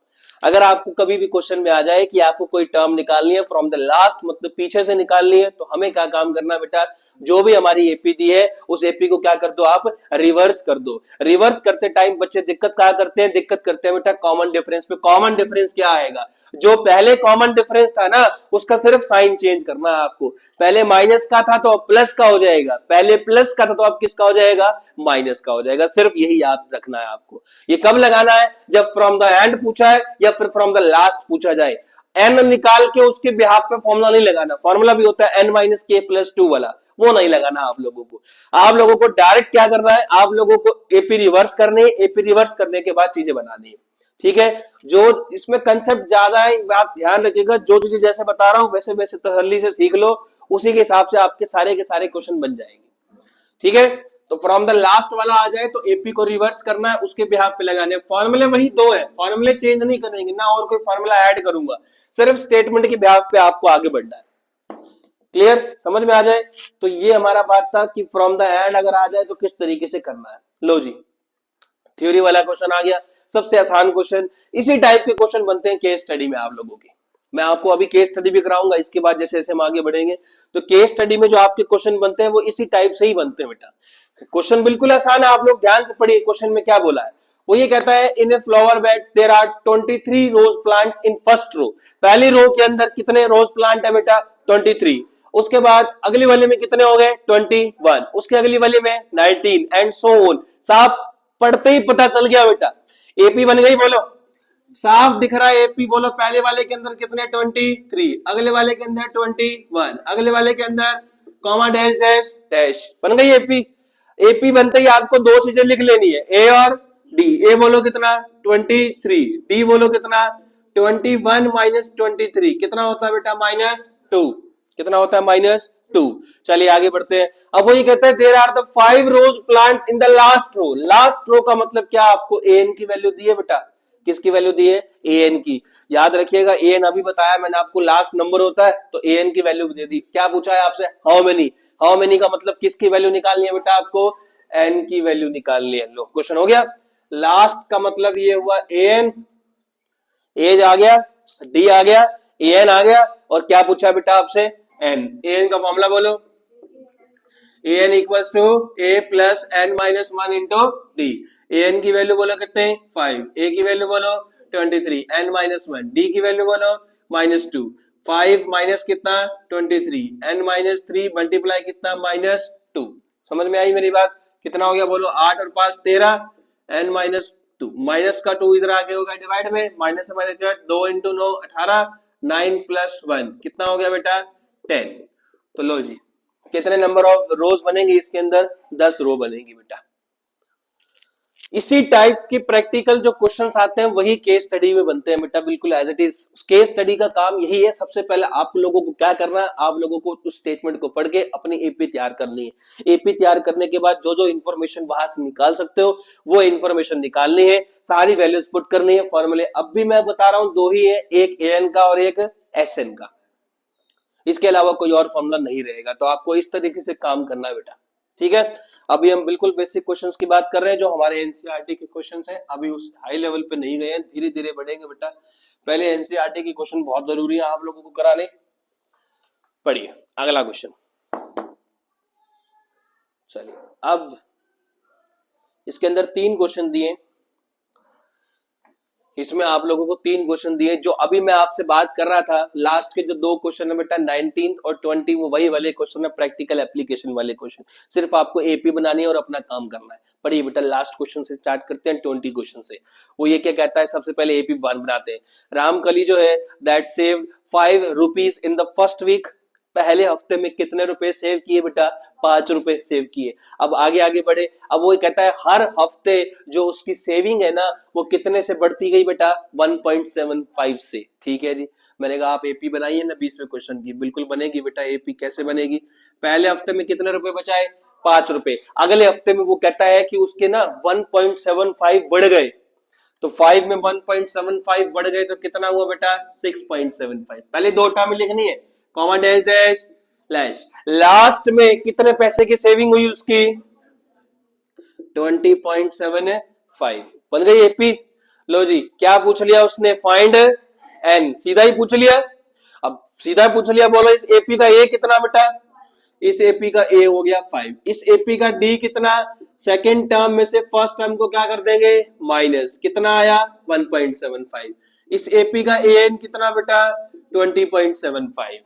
अगर आपको कभी भी क्वेश्चन में आ जाए कि आपको कोई टर्म निकालनी है फ्रॉम द लास्ट, मतलब पीछे से निकालनी है, तो हमें क्या काम करना बेटा, जो भी हमारी एपी दी है उस एपी को क्या कर दो आप, रिवर्स कर दो। रिवर्स करते टाइम बच्चे दिक्कत क्या करते हैं, दिक्कत करते हैं बेटा कॉमन डिफरेंस पे। कॉमन डिफरेंस क्या आएगा, जो पहले कॉमन डिफरेंस था ना उसका सिर्फ साइन चेंज करना है आपको। पहले माइनस का था तो अब प्लस का हो जाएगा, पहले प्लस का था तो अब किसका हो जाएगा, माइनस का हो जाएगा। सिर्फ यही याद रखना है आपको। ये कब लगाना है, जब फ्रॉम द एंड पूछा है या फिर फ्रॉम द लास्ट पूछा जाए। एन निकाल के उसके बिहाफ पे फॉर्मूला नहीं लगाना। फॉर्मूला भी होता है n-k+2 वाला, वो नहीं लगाना आप लोगों को। आप लोगों को डायरेक्ट क्या करना है, आप लोगों को एपी रिवर्स करनी है। एपी रिवर्स करने के बाद चीजें बनानी है, ठीक है। जो इसमें कंसेप्ट ज्यादा है, आप ध्यान रखिएगा। जो चीजें जैसे बता रहा हूं वैसे वैसे तसल्ली से सीख लो, उसी के हिसाब से आपके सारे के सारे क्वेश्चन बन जाएंगे, ठीक है। तो फ्रॉम द लास्ट वाला आ जाए तो एपी को रिवर्स करना है, उसके बिहाफ पे लगाने। फॉर्मूले वही 2 है, फॉर्मूले चेंज नहीं करेंगे ना, और कोई फॉर्मूला ऐड करूंगा, सिर्फ स्टेटमेंट के बिहाफ पे आपको आगे बढ़ना है। क्लियर, समझ में आ जाए। तो ये हमारा बात था कि फ्रॉम द एंड अगर आ जाए तो किस तरीके से करना है। लो जी, थ्योरी वाला क्वेश्चन आ गया, सबसे आसान क्वेश्चन। इसी टाइप के क्वेश्चन बनते हैं केस स्टडी में आप लोगों के। मैं आपको अभी केस स्टडी भी कराऊंगा इसके बाद, जैसे जैसे हम आगे बढ़ेंगे। तो केस स्टडी में जो आपके क्वेश्चन बनते हैं वो इसी टाइप से ही बनते हैं बेटा। क्वेश्चन बिल्कुल आसान है, आप लोग ध्यान से पढ़िए क्वेश्चन में क्या बोला है। वो ये कहता है in a flower bed there are 23 rose plants in first row. पहली रो के अंदर कितने रोज प्लांट है बेटा? 23। उसके बाद अगली वाले में कितने हो गए? 21। उसके अगली वाले में 19 एंड सो ऑन। साफ पढ़ते ही पता चल गया बेटा, एपी बन गई। बोलो साफ दिख रहा है एपी। बोलो पहले वाले के अंदर कितने? 23, अगले वाले के अंदर 21, अगले वाले के अंदर कॉमा डैश डैश डैश, बन गई एपी। एपी बनते ही आपको दो चीजें लिख लेनी है, ए और डी। ए बोलो कितना? 23। डी बोलो कितना? 21 माइनस 23 कितना होता है बेटा? -2। कितना होता है? -2। चलिए आगे बढ़ते हैं। अब वो ये कहता है there are the 5 rose plants in the last row. Last row का मतलब क्या? आपको ए एन की वैल्यू दी है बेटा। किसकी वैल्यू दी है? ए एन की। याद रखिएगा ए एन अभी बताया मैंने आपको लास्ट नंबर होता है, तो ए एन की वैल्यू दे दी। क्या पूछा है आपसे? How many. हाउ मेनी का मतलब किसकी वैल्यू निकालनी है बेटा? आपको एन की वैल्यू निकालनी है। लो क्वेश्चन हो गया। लास्ट का मतलब ये हुआ ए एन, एज आ गया, डी आ गया, ए एन आ गया, और क्या पूछा है बेटा आपसे? एन। ए एन का फॉर्मूला बोलो। A n equal to a plus n minus 1 into d. A n की वैल्यू बोलो कितने? 5। ए की वैल्यू बोलो 23, एन माइनस 1। डी की वैल्यू बोलो -2। 5 माइनस कितना? 23, एन माइनस 3 मल्टीप्लाई कितना? -2। समझ में आई मेरी बात? कितना हो गया बोलो? 8 और 5 13, एन -2। माइनस का 2 इधर आगे होगा डिवाइड में, माइनस से माइनस 2 इंटू 9 18, 9 प्लस 1 कितना हो गया बेटा? 10। तो लो जी, कितने नंबर ऑफ रोज बनेंगे इसके अंदर? 10 रो बनेगी बेटा। इसी टाइप के प्रैक्टिकल जो क्वेश्चंस आते हैं वही केस स्टडी में बनते हैं बेटा, बिल्कुल as it is. Case study का काम यही है, सबसे पहले आप लोगों को क्या करना है? आप लोगों को उस स्टेटमेंट को पढ़ के अपनी एपी तैयार करनी है। एपी तैयार करने के बाद जो जो इन्फॉर्मेशन वहां से निकाल सकते हो वो इन्फॉर्मेशन निकालनी है, सारी वैल्यूज पुट करनी है। फॉर्मूले अब भी मैं बता रहा हूं दो ही है, एक एन का और एक एसएन का। इसके अलावा कोई और फॉर्मूला नहीं रहेगा। तो आपको इस तरीके से काम करना है बेटा, ठीक है। अभी हम बिल्कुल बेसिक क्वेश्चंस की बात कर रहे हैं जो हमारे एनसीईआरटी के क्वेश्चंस हैं। अभी उस हाई लेवल पे नहीं गए हैं, धीरे धीरे बढ़ेंगे बेटा। पहले एनसीईआरटी की क्वेश्चन बहुत जरूरी है आप लोगों को कराने। पढ़िए अगला क्वेश्चन। चलिए अब इसके अंदर 3 क्वेश्चन दिए, इसमें आप लोगों को 3 क्वेश्चन दिए। जो अभी मैं आपसे बात कर रहा था लास्ट के जो 2 क्वेश्चन है बेटा 19 और 20, वो वही वाले क्वेश्चन है, प्रैक्टिकल एप्लीकेशन वाले क्वेश्चन। सिर्फ आपको एपी बनानी है और अपना काम करना है। पढ़िए बेटा लास्ट क्वेश्चन से स्टार्ट करते हैं, 20 क्वेश्चन से। वो ये क्या कहता है? सबसे पहले एपी बनाते हैं। रामकली जो है that saved 5 rupees in the first week. पहले हफ्ते में कितने रुपए सेव किए बेटा? 5 रुपए सेव किए। अब आगे आगे बढ़े। अब वो कहता है हर हफ्ते जो उसकी सेविंग है ना वो कितने से बढ़ती गई बेटा? 1.75 से। ठीक है जी। मैंने कहा आप एपी बनाइए ना 20वें क्वेश्चन की। बिल्कुल बनेगी बेटा एपी। कैसे बनेगी? पहले हफ्ते में कितने रुपए बचाए? 5 रुपए। अगले हफ्ते में वो कहता है कि उसके ना 1.75 बढ़ गए। तो 5 में 1.75 बढ़ गए तो कितना हुआ बेटा? 6.75। पहले 2 टर्म लिखनी है, कॉमा डैश डैश लैश। लास्ट में कितने पैसे की सेविंग हुई उसकी? 20.75। बन गई एपी। लो जी, क्या पूछ लिया उसने? Find n. सीधा ही पूछ लिया। अब सीधा पूछ लिया, बोलो इस एपी का ए कितना बेटा? इस एपी का ए हो गया 5। इस एपी का डी कितना? सेकेंड टर्म में से फर्स्ट टर्म को क्या कर देंगे? माइनस। कितना आया? 1.75। इस एपी का ए एन कितना बेटा? 20.75।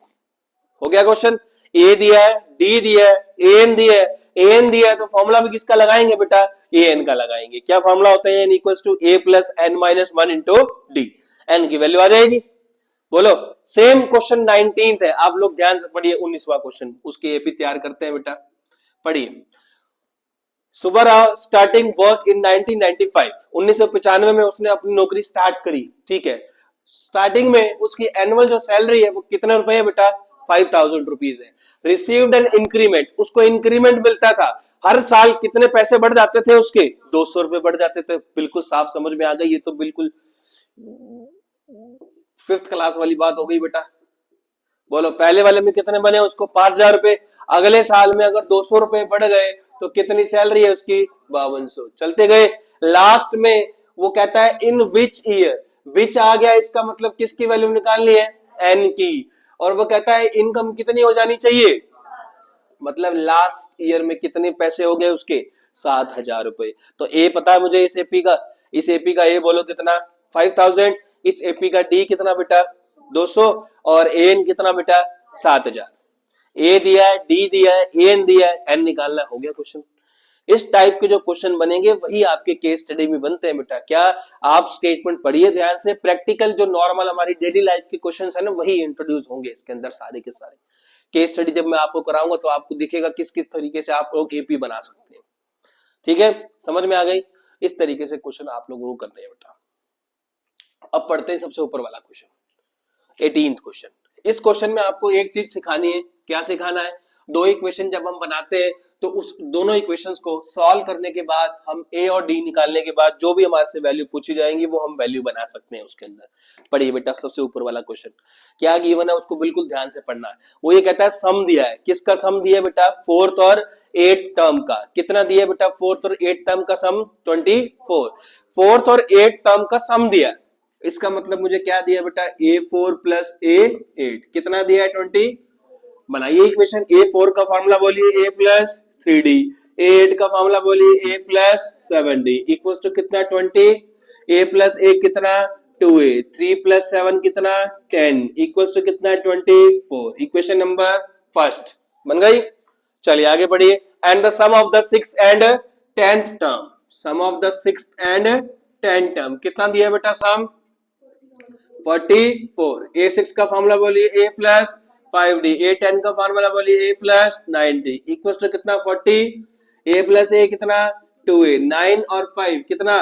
हो गया क्वेश्चन। ए दिया है, डी दिया है, ए एन दिया है। ए एन दिया है तो फॉर्मूला भी किसका लगाएंगे बेटा? ए एन का लगाएंगे। क्या फॉर्मूला होता है? N equal to a plus n minus 1 into d. N की वैल्यू आ जाएगी। बोलो सेम क्वेश्चन 19 है, आप लोग ध्यान से पढ़िए। 19वां क्वेश्चन, उसकी एपी तैयार करते हैं बेटा। पढ़िए। Subbarao starting work in 1995। 1995 में उसने अपनी नौकरी स्टार्ट करी। ठीक है। स्टार्टिंग में उसकी एनुअल जो सैलरी है वो कितने रुपए है बेटा? 5000 रुपीज है। रिसीव्ड एन इंक्रीमेंट, उसको इंक्रीमेंट मिलता था। हर साल कितने पैसे बढ़ जाते थे उसके? 200 रुपए बढ़ जाते थे। बिल्कुल साफ समझ में आ गई। ये तो बिल्कुल 5th क्लास वाली बात हो गई बेटा। बोलो पहले वाले में कितने बने उसको? 5000 रुपए। अगले साल में अगर 200 रुपए बढ़ गए तो कितनी सैलरी है उसकी? 5200। चलते गए। लास्ट में वो कहता है इन विच ईयर। विच आ गया, इसका मतलब किसकी वैल्यू निकालनी है? एन की, और वो कहता है इनकम कितनी हो जानी चाहिए, मतलब लास्ट ईयर में कितने पैसे हो गए उसके 7,000 रुपए। तो ए पता है मुझे इस एपी का, इस एपी का ए बोलो कितना 5,000, इस एपी का डी कितना बेटा 200, और एन कितना बेटा 7,000। ए दिया है, डी दिया है, एन दिया है, एन निकालना, हो गया क्वेश्चन। इस टाइप के जो क्वेश्चन बनेंगे वही आपके केस स्टडी में बनते हैं बेटा। क्या आप स्टेटमेंट पढ़िए ध्यान से, प्रैक्टिकल जो नॉर्मल हमारी डेली लाइफ के क्वेश्चंस है ना वही इंट्रोड्यूस होंगे इसके अंदर सारे के सारे। केस स्टडी जब मैं आपको कराऊंगा तो आपको दिखेगा किस किस तरीके से आप लोग एपी बना सकते हैं। ठीक है, समझ में आ गई? इस तरीके से क्वेश्चन आप लोगों को करने हैं बेटा। अब पढ़ते हैं सबसे ऊपर वाला क्वेश्चन, 18th क्वेश्चन। इस क्वेश्चन में आपको एक चीज सिखानी है। क्या सिखाना है? दो इक्वेशन जब हम बनाते हैं तो उस दोनों इक्वेशंस को सॉल्व करने के बाद हम ए और डी निकालने के बाद जो भी हमारे से वैल्यू पूछी जाएंगी वो हम वैल्यू बना सकते हैं उसके अंदर। पढ़िए बेटा सबसे ऊपर वाला क्वेश्चन क्या गिवन है उसको बिल्कुल ध्यान से पढ़ना है। वो ये कहता है सम दिया है, किसका सम दिया है बेटा, 4th और 8th टर्म का। कितना दिया है बेटा 4th और 8th टर्म का सम 24। 4th और 8th टर्म का सम दिया है, इसका मतलब मुझे क्या दिया बेटा A4 प्लस A8 कितना दिया है 20। बनाइए इक्वेशन। A4 का फॉर्मूला बोलिए A प्लस 3D, A8 का फॉर्मूला बोलिए A plus 7D equals to कितना 20। A प्लस 1 कितना 2A, 3 प्लस 7 कितना 10 इक्वल्स टू कितना 24। इक्वेशन नंबर फर्स्ट बन गई। चलिए आगे बढ़िए। And the sum of the 6th and 10th term, sum of the 6th and 10th term कितना दिया बेटा सम 44। A6 का फॉर्मूला बोलिए A प्लस 5D, A10 का फॉर्मूला बोलिए A plus 9D equals to कितना 40। A प्लस A कितना 2A, 9 और 5 कितना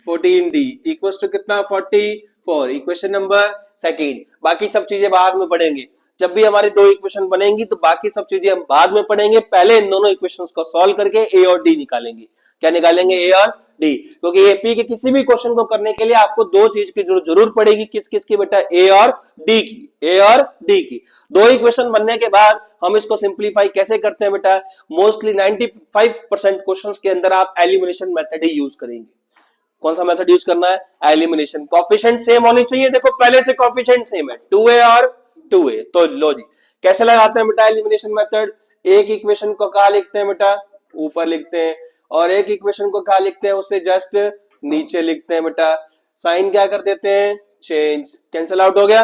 14D इक्वल्स टू कितना 44। Equation number second. बाकी सब चीजें बाद में पढ़ेंगे, जब भी हमारी दो इक्वेशन बनेंगी तो बाकी सब चीजें हम बाद में पढ़ेंगे। पहले इन दोनों इक्वेशंस को सॉल्व करके ए और डी निकालेंगे। क्या निकालेंगे? ए और डी। क्योंकि एपी के किसी भी क्वेश्चन को करने के लिए आपको दो चीज की जरूर पड़ेगी, किस किस की बेटा, ए और डी की। ए और डी की दो इक्वेशन बनने के बाद हम इसको सिंप्लीफाई कैसे करते हैं बेटा, मोस्टली 95% क्वेश्चंस के अंदर आप एलिमिनेशन मेथड ही यूज करेंगे। कौन सा मेथड यूज करना है? एलिमिनेशन। कोफिशिएंट सेम होने चाहिए, देखो पहले से कोफिशिएंट सेम है 2a और 2a। तो लो जी कैसे लगाते हैं बेटा एलिमिनेशन मेथड। एक इक्वेशन को कहा लिखते हैं बेटा, ऊपर लिखते हैं, और एक इक्वेशन को कहा लिखते हैं, उससे जस्ट नीचे लिखते हैं बेटा। साइन क्या कर देते हैं? चेंज, कैंसिल आउट हो गया।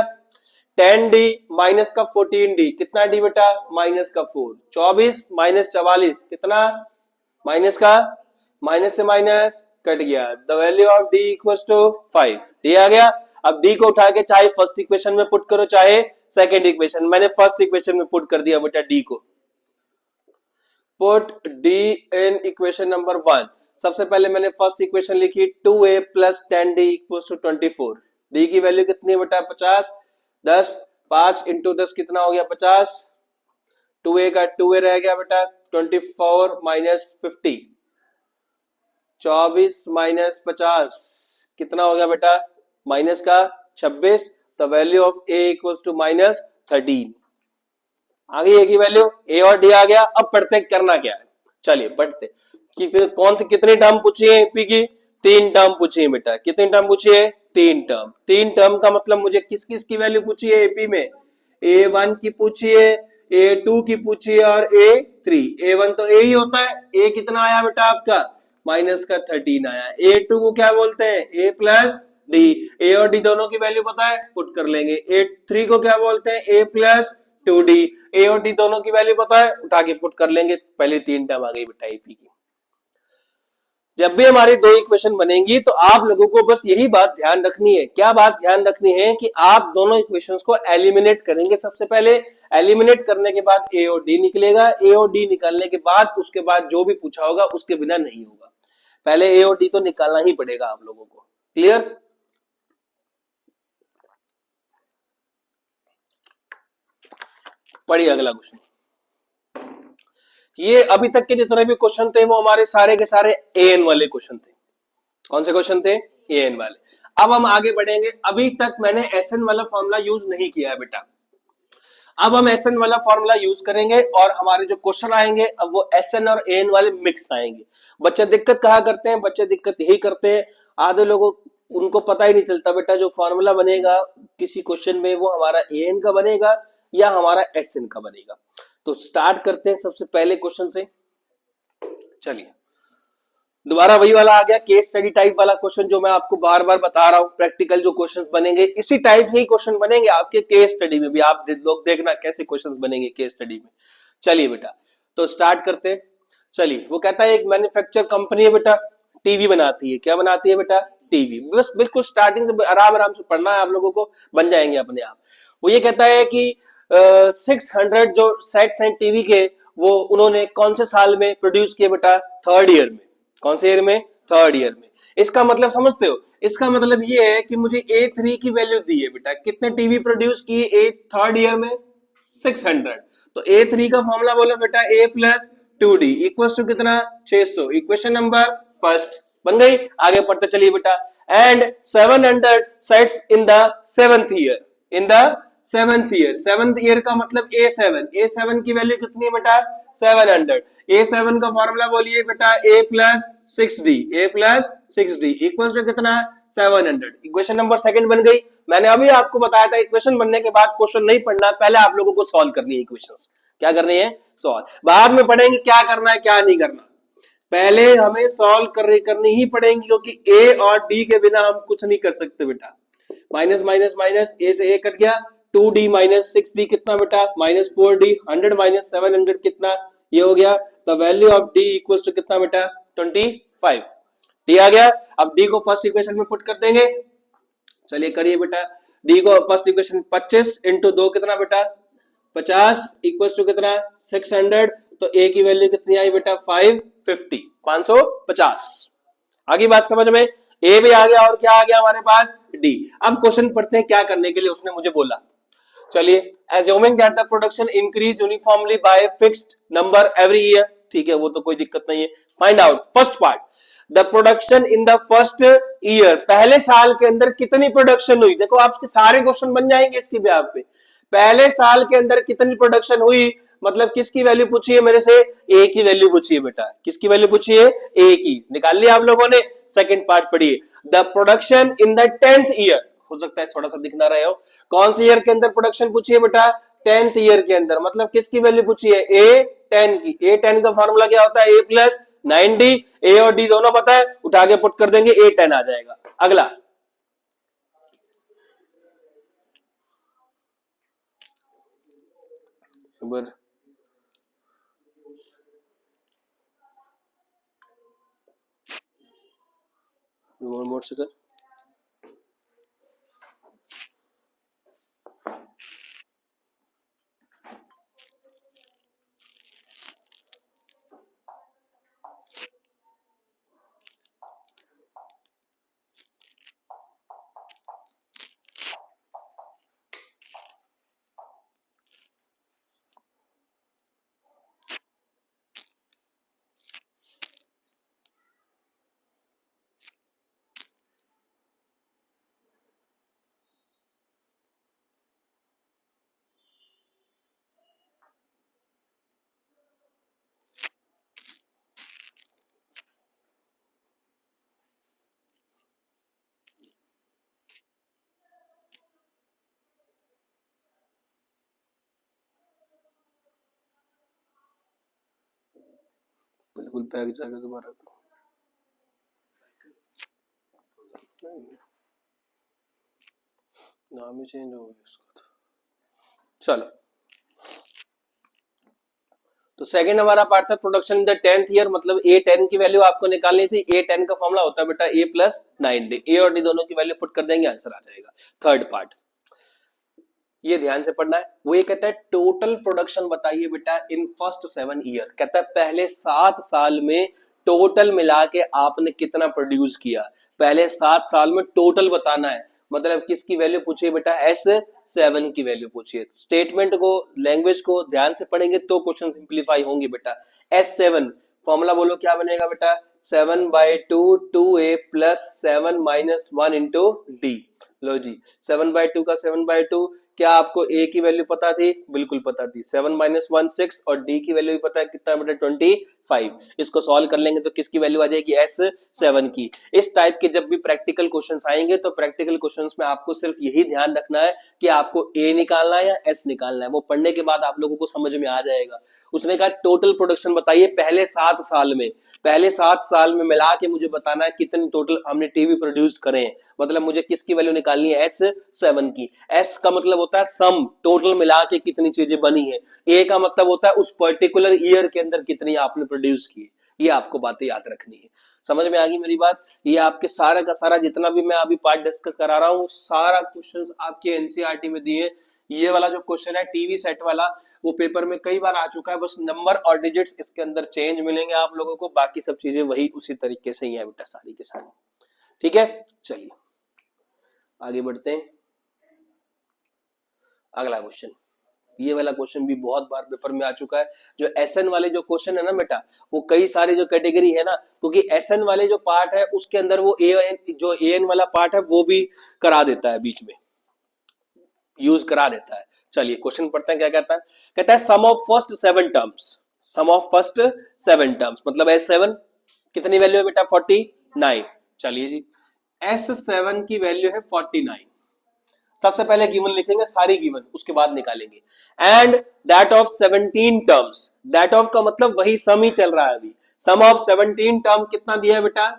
10d माइनस का 14d कितना d बेटा, माइनस का 4। 24 माइनस 44 कितना, माइनस का, माइनस से माइनस कट गया। The value of d equals to 5। d आ गया। अब d को उठा के चाहे फर्स्ट इक्वेशन में पुट करो चाहे सेकंड इक्वेशन, मैंने फर्स्ट इक्वेशन में पुट कर दिया बेटा d को। Put d in equation number 1। सबसे पहले मैंने फर्स्ट इक्वेशन लिखी 2a plus 10d equals to 24। d की वैल्यू कितनी है बेटा 50। 10 5 इंटू 10 कितना हो गया 50। 2a का 2a रह गया बेटा 24 माइनस 50। 24 माइनस 50 कितना हो गया बेटा, माइनस का 26। The value of a equals to minus 13। आ गई a की वैल्यू, a और d आ गया। अब पढ़ते करना क्या है, चलिए पढ़ते कि कौन सी कितनी टर्म पूछी है एपी की, 3 टर्म पूछी है बेटा। कितनी टर्म पूछी है? 3 टर्म। 3 टर्म का मतलब मुझे किस किस की वैल्यू पूछी है एपी में, a1 की पूछी है, a2 की पूछी है और a3। a1 तो a ही होता है, a कितना आया बेटा आपका माइनस का 13 आया। a2 को क्या बोलते हैं, a प्लस डी। a और d दोनों की वैल्यू पता है, पुट कर लेंगे। a3 को क्या बोलते हैं, a प्लस 2d। a और d दोनों की वैल्यू पता है, उठा के पुट कर लेंगे। पहले 3 टर्म आ गई बेटा एपी की। जब भी हमारी दो इक्वेशन बनेंगी तो आप लोगों को बस यही बात ध्यान रखनी है। क्या बात ध्यान रखनी है कि आप दोनों इक्वेशंस को एलिमिनेट करेंगे। सबसे पहले एलिमिनेट करने के बाद ए और डी निकलेगा। ए और डी निकालने के बाद उसके बाद जो भी पूछा होगा उसके बिना नहीं होगा। पहले ए और डी तो निकालना ही पड़ेगा आप लोगों को। क्लियर? पढ़िए अगला क्वेश्चन। ये अभी तक के जितने भी क्वेश्चन थे वो हमारे सारे के सारे एएन वाले क्वेश्चन थे। कौन से क्वेश्चन थे? एएन वाले। अब हम आगे बढ़ेंगे। अभी तक मैंने एसएन वाला फॉर्मूला यूज नहीं किया है बेटा, अब हम एसएन वाला फॉर्मूला यूज करेंगे और हमारे जो क्वेश्चन आएंगे अब वो एसएन और एएन वाले मिक्स आएंगे। बच्चे दिक्कत कहा करते हैं, बच्चे दिक्कत यही करते हैं, आधे लोगों उनको पता ही नहीं चलता बेटा जो फॉर्मूला बनेगा किसी क्वेश्चन में वो हमारा an का बनेगा या हमारा sn का बनेगा। तो स्टार्ट करते हैं सबसे पहले क्वेश्चन से। चलिए दोबारा वही वाला आ गया केस स्टडी टाइप वाला क्वेश्चन जो मैं आपको बार बार बता रहा हूं। प्रैक्टिकल जो क्वेश्चंस बनेंगे इसी टाइप के ही क्वेश्चन बनेंगे आपके केस स्टडी में भी। आप लोग देखना कैसे क्वेश्चंस बनेंगे केस स्टडी में। चलिए बेटा तो स्टार्ट करते हैं। चलिए वो कहता है एक मैन्युफैक्चर कंपनी है बेटा, टीवी बनाती है। क्या बनाती है बेटा? टीवी। बस बिल्कुल स्टार्टिंग से आराम आराम से पढ़ना है आप लोगों को, बन जाएंगे अपने आप। वो ये कहता है कि 600 जो सेट्स हैं टीवी के वो उन्होंने कौन से साल में प्रोड्यूस किए बेटा? थर्ड ईयर में। कौन से ईयर में? थर्ड ईयर में। इसका मतलब समझते हो? इसका मतलब ये है कि मुझे A3 की वैल्यू दी है बेटा, कितने टीवी प्रोड्यूस किए ए थर्ड ईयर में? 600। तो A3 का फॉर्मूला बोलो बेटा A plus 2D equal to कितना? 600। इक्वेशन नंबर फर्स्ट बन गई। आगे पढ़ते चलिए बेटा। And 700 sets in the seventh year. In the seventh year. Seventh year का मतलब A7 की वैल्यू कितनी है बेटा? 700। A7 का फॉर्मूला बोलिए बेटा A plus 6D equal to कितना? 700। इक्वेशन नंबर सेकंड बन गई। मैंने अभी आपको बताया था इक्वेशन बनने के बाद क्वेश्चन नहीं पढ़ना, पहले आप लोगों को सॉल्व करनी है इक्वेशंस। क्या करनी है? सॉल्व। बाद में पढ़ेंगे क्या करना है क्या नहीं करना, पहले हमें सॉल्व करनी ही पड़ेंगी क्योंकि A और D के बिना हम कुछ नहीं कर सकते बेटा। माइनस माइनस माइनस A से A कट गया। 2D माइनस 6D कितना बेटा? Minus 4D। 100 माइनस 700 कितना? ये हो गया। The value of D equals to कितना बेटा? 25। D आ गया। अब D को फर्स्ट इक्वेशन में पुट कर देंगे। चलिए करिए बेटा। D को फर्स्ट इक्वेशन 25 इंटू 2 कितना बेटा? 50 इक्वल्स टू कितना? 600। तो A की वैल्यू कितनी आई बेटा? 550। 550। आगे बात समझ में? A भी आ गया और क्या आ गया हमारे पास? D। अब क्वेश्चन पढ़ते हैं क्या करने के लिए उसने मुझे बोला। चलिए assuming that the production increase uniformly by fixed number every year। ठीक है वो तो कोई दिक्कत नहीं है। Find out first part the production in the first year. पहले साल के अंदर कितनी प्रोडक्शन हुई? देखो आपके सारे क्वेश्चन बन जाएंगे इसकी ब्याह पे। पहले साल के अंदर कितनी प्रोडक्शन हुई मतलब किसकी वैल्यू पूछी है मेरे से? ए की वैल्यू पूछी है बेटा। किसकी वैल्यू पूछी है? ए की। निकाल लिया आप लोगों ने। सेकंड पार्ट पढ़िए। The production in the 10th year. हो सकता है थोड़ा सा दिख ना रहे हो। कौन से ईयर के अंदर प्रोडक्शन पूछी है बेटा? 10th ईयर के अंदर। मतलब किसकी वैल्यू पूछी है? A10 की। A10 का फॉर्मूला क्या होता है? A plus 9D। A और D दोनों पता है, उठा के पुट कर देंगे A10 आ जाएगा। अगला नंबर मोड से कर। बिल्कुल बैग जाकर दोबारा नाम ही चेंज हो गया उसका। चलो तो सेकंड हमारा पार्ट था production in the 10th year. मतलब A10 की वैल्यू आपको निकालनी थी। A10 का फॉर्मूला होता है बेटा A प्लस 9D। A और D दोनों की वैल्यू पुट कर देंगे, आंसर आ जाएगा। थर्ड पार्ट ये ध्यान से पढ़ना है। वो ये कहता है टोटल प्रोडक्शन बताइए बेटा इन फर्स्ट 7 ईयर। कहता है पहले 7 साल में टोटल मिला के आपने कितना प्रोड्यूस किया। पहले 7 साल में टोटल बताना है। मतलब किसकी वैल्यू पूछिए बेटा? S7 की वैल्यू पूछिए। स्टेटमेंट को लैंग्वेज को ध्यान से पढ़ेंगे तो क्वेश्चन सिंप्लीफाई होंगे बेटा। S7 फॉर्मूला बोलो क्या बनेगा बेटा? 7/2 2A plus 7 minus 1 into D। लो जी 7/2 का 7/2। क्या आपको A की वैल्यू पता थी? बिल्कुल पता थी। 7 माइनस 1 6 और D की वैल्यू भी पता है कितना बेटा? 5। इसको सॉल्व कर लेंगे तो किसकी वैल्यू आ जाएगी S7 की। इस टाइप के जब भी प्रैक्टिकल क्वेश्चंस आएंगे तो प्रैक्टिकल क्वेश्चंस में आपको सिर्फ यही ध्यान रखना है कि आपको A निकालना है या S निकालना है। वो पढ़ने के बाद आप लोगों को समझ में आ जाएगा। उसने कहा टोटल प्रोडक्शन बताइए पहले 7 साल में, पहले 7 साल में मिला के मुझे बताना है कितने टोटल हमने टीवी प्रोड्यूस करे हैं। मतलब मुझे किसकी वैल्यू निकालनी है S7 की। S का मतलब होता है सम, टोटल मिला के कितनी चीजें बनी है। A का मतलब होता है उस पर्टिकुलर ईयर के अंदर कितनी आपने प्रोड्यूस की। ये आपको बातें याद रखनी है। समझ में आ गई मेरी बात। ये आपके सारा का सारा जितना भी मैं अभी पार्ट डिस्कस करा रहा हूँ सारा क्वेश्चंस आपके एनसीईआरटी में दिए। ये वाला जो क्वेश्चन है टीवी सेट वाला वो पेपर में कई बार आ चुका है, बस नंबर और डिजिट्स इसके अंदर चेंज मिलेंगे आप लोगों को, बाकी सब चीजें वही उसी तरीके से ही है बेटा सारी के सारी। ठीक है, चलिए आगे बढ़ते हैं। अगला क्वेश्चन, ये वाला क्वेश्चन भी बहुत बार पेपर में आ चुका है। जो एसएन वाले जो क्वेश्चन है ना बेटा, वो कई सारे जो कैटेगरी है ना, क्योंकि एसएन वाले जो पार्ट है उसके अंदर वो जो एएन वाला पार्ट है वो भी करा देता है, बीच में यूज करा देता है। चलिए क्वेश्चन पढ़ते हैं क्या कहता है। कहता है sum of first 7 terms, sum of first 7 terms मतलब S7 कितनी वैल्यू है बेटा 49। चलिए जी S7 की वैल्यू है 49। सबसे पहले गिवन लिखेंगे सारी गिवन, उसके बाद निकालेंगे। And that of 17 terms, that of का मतलब वही सम ही चल रहा है अभी। सम ऑफ 17 टर्म कितना दिया है बेटा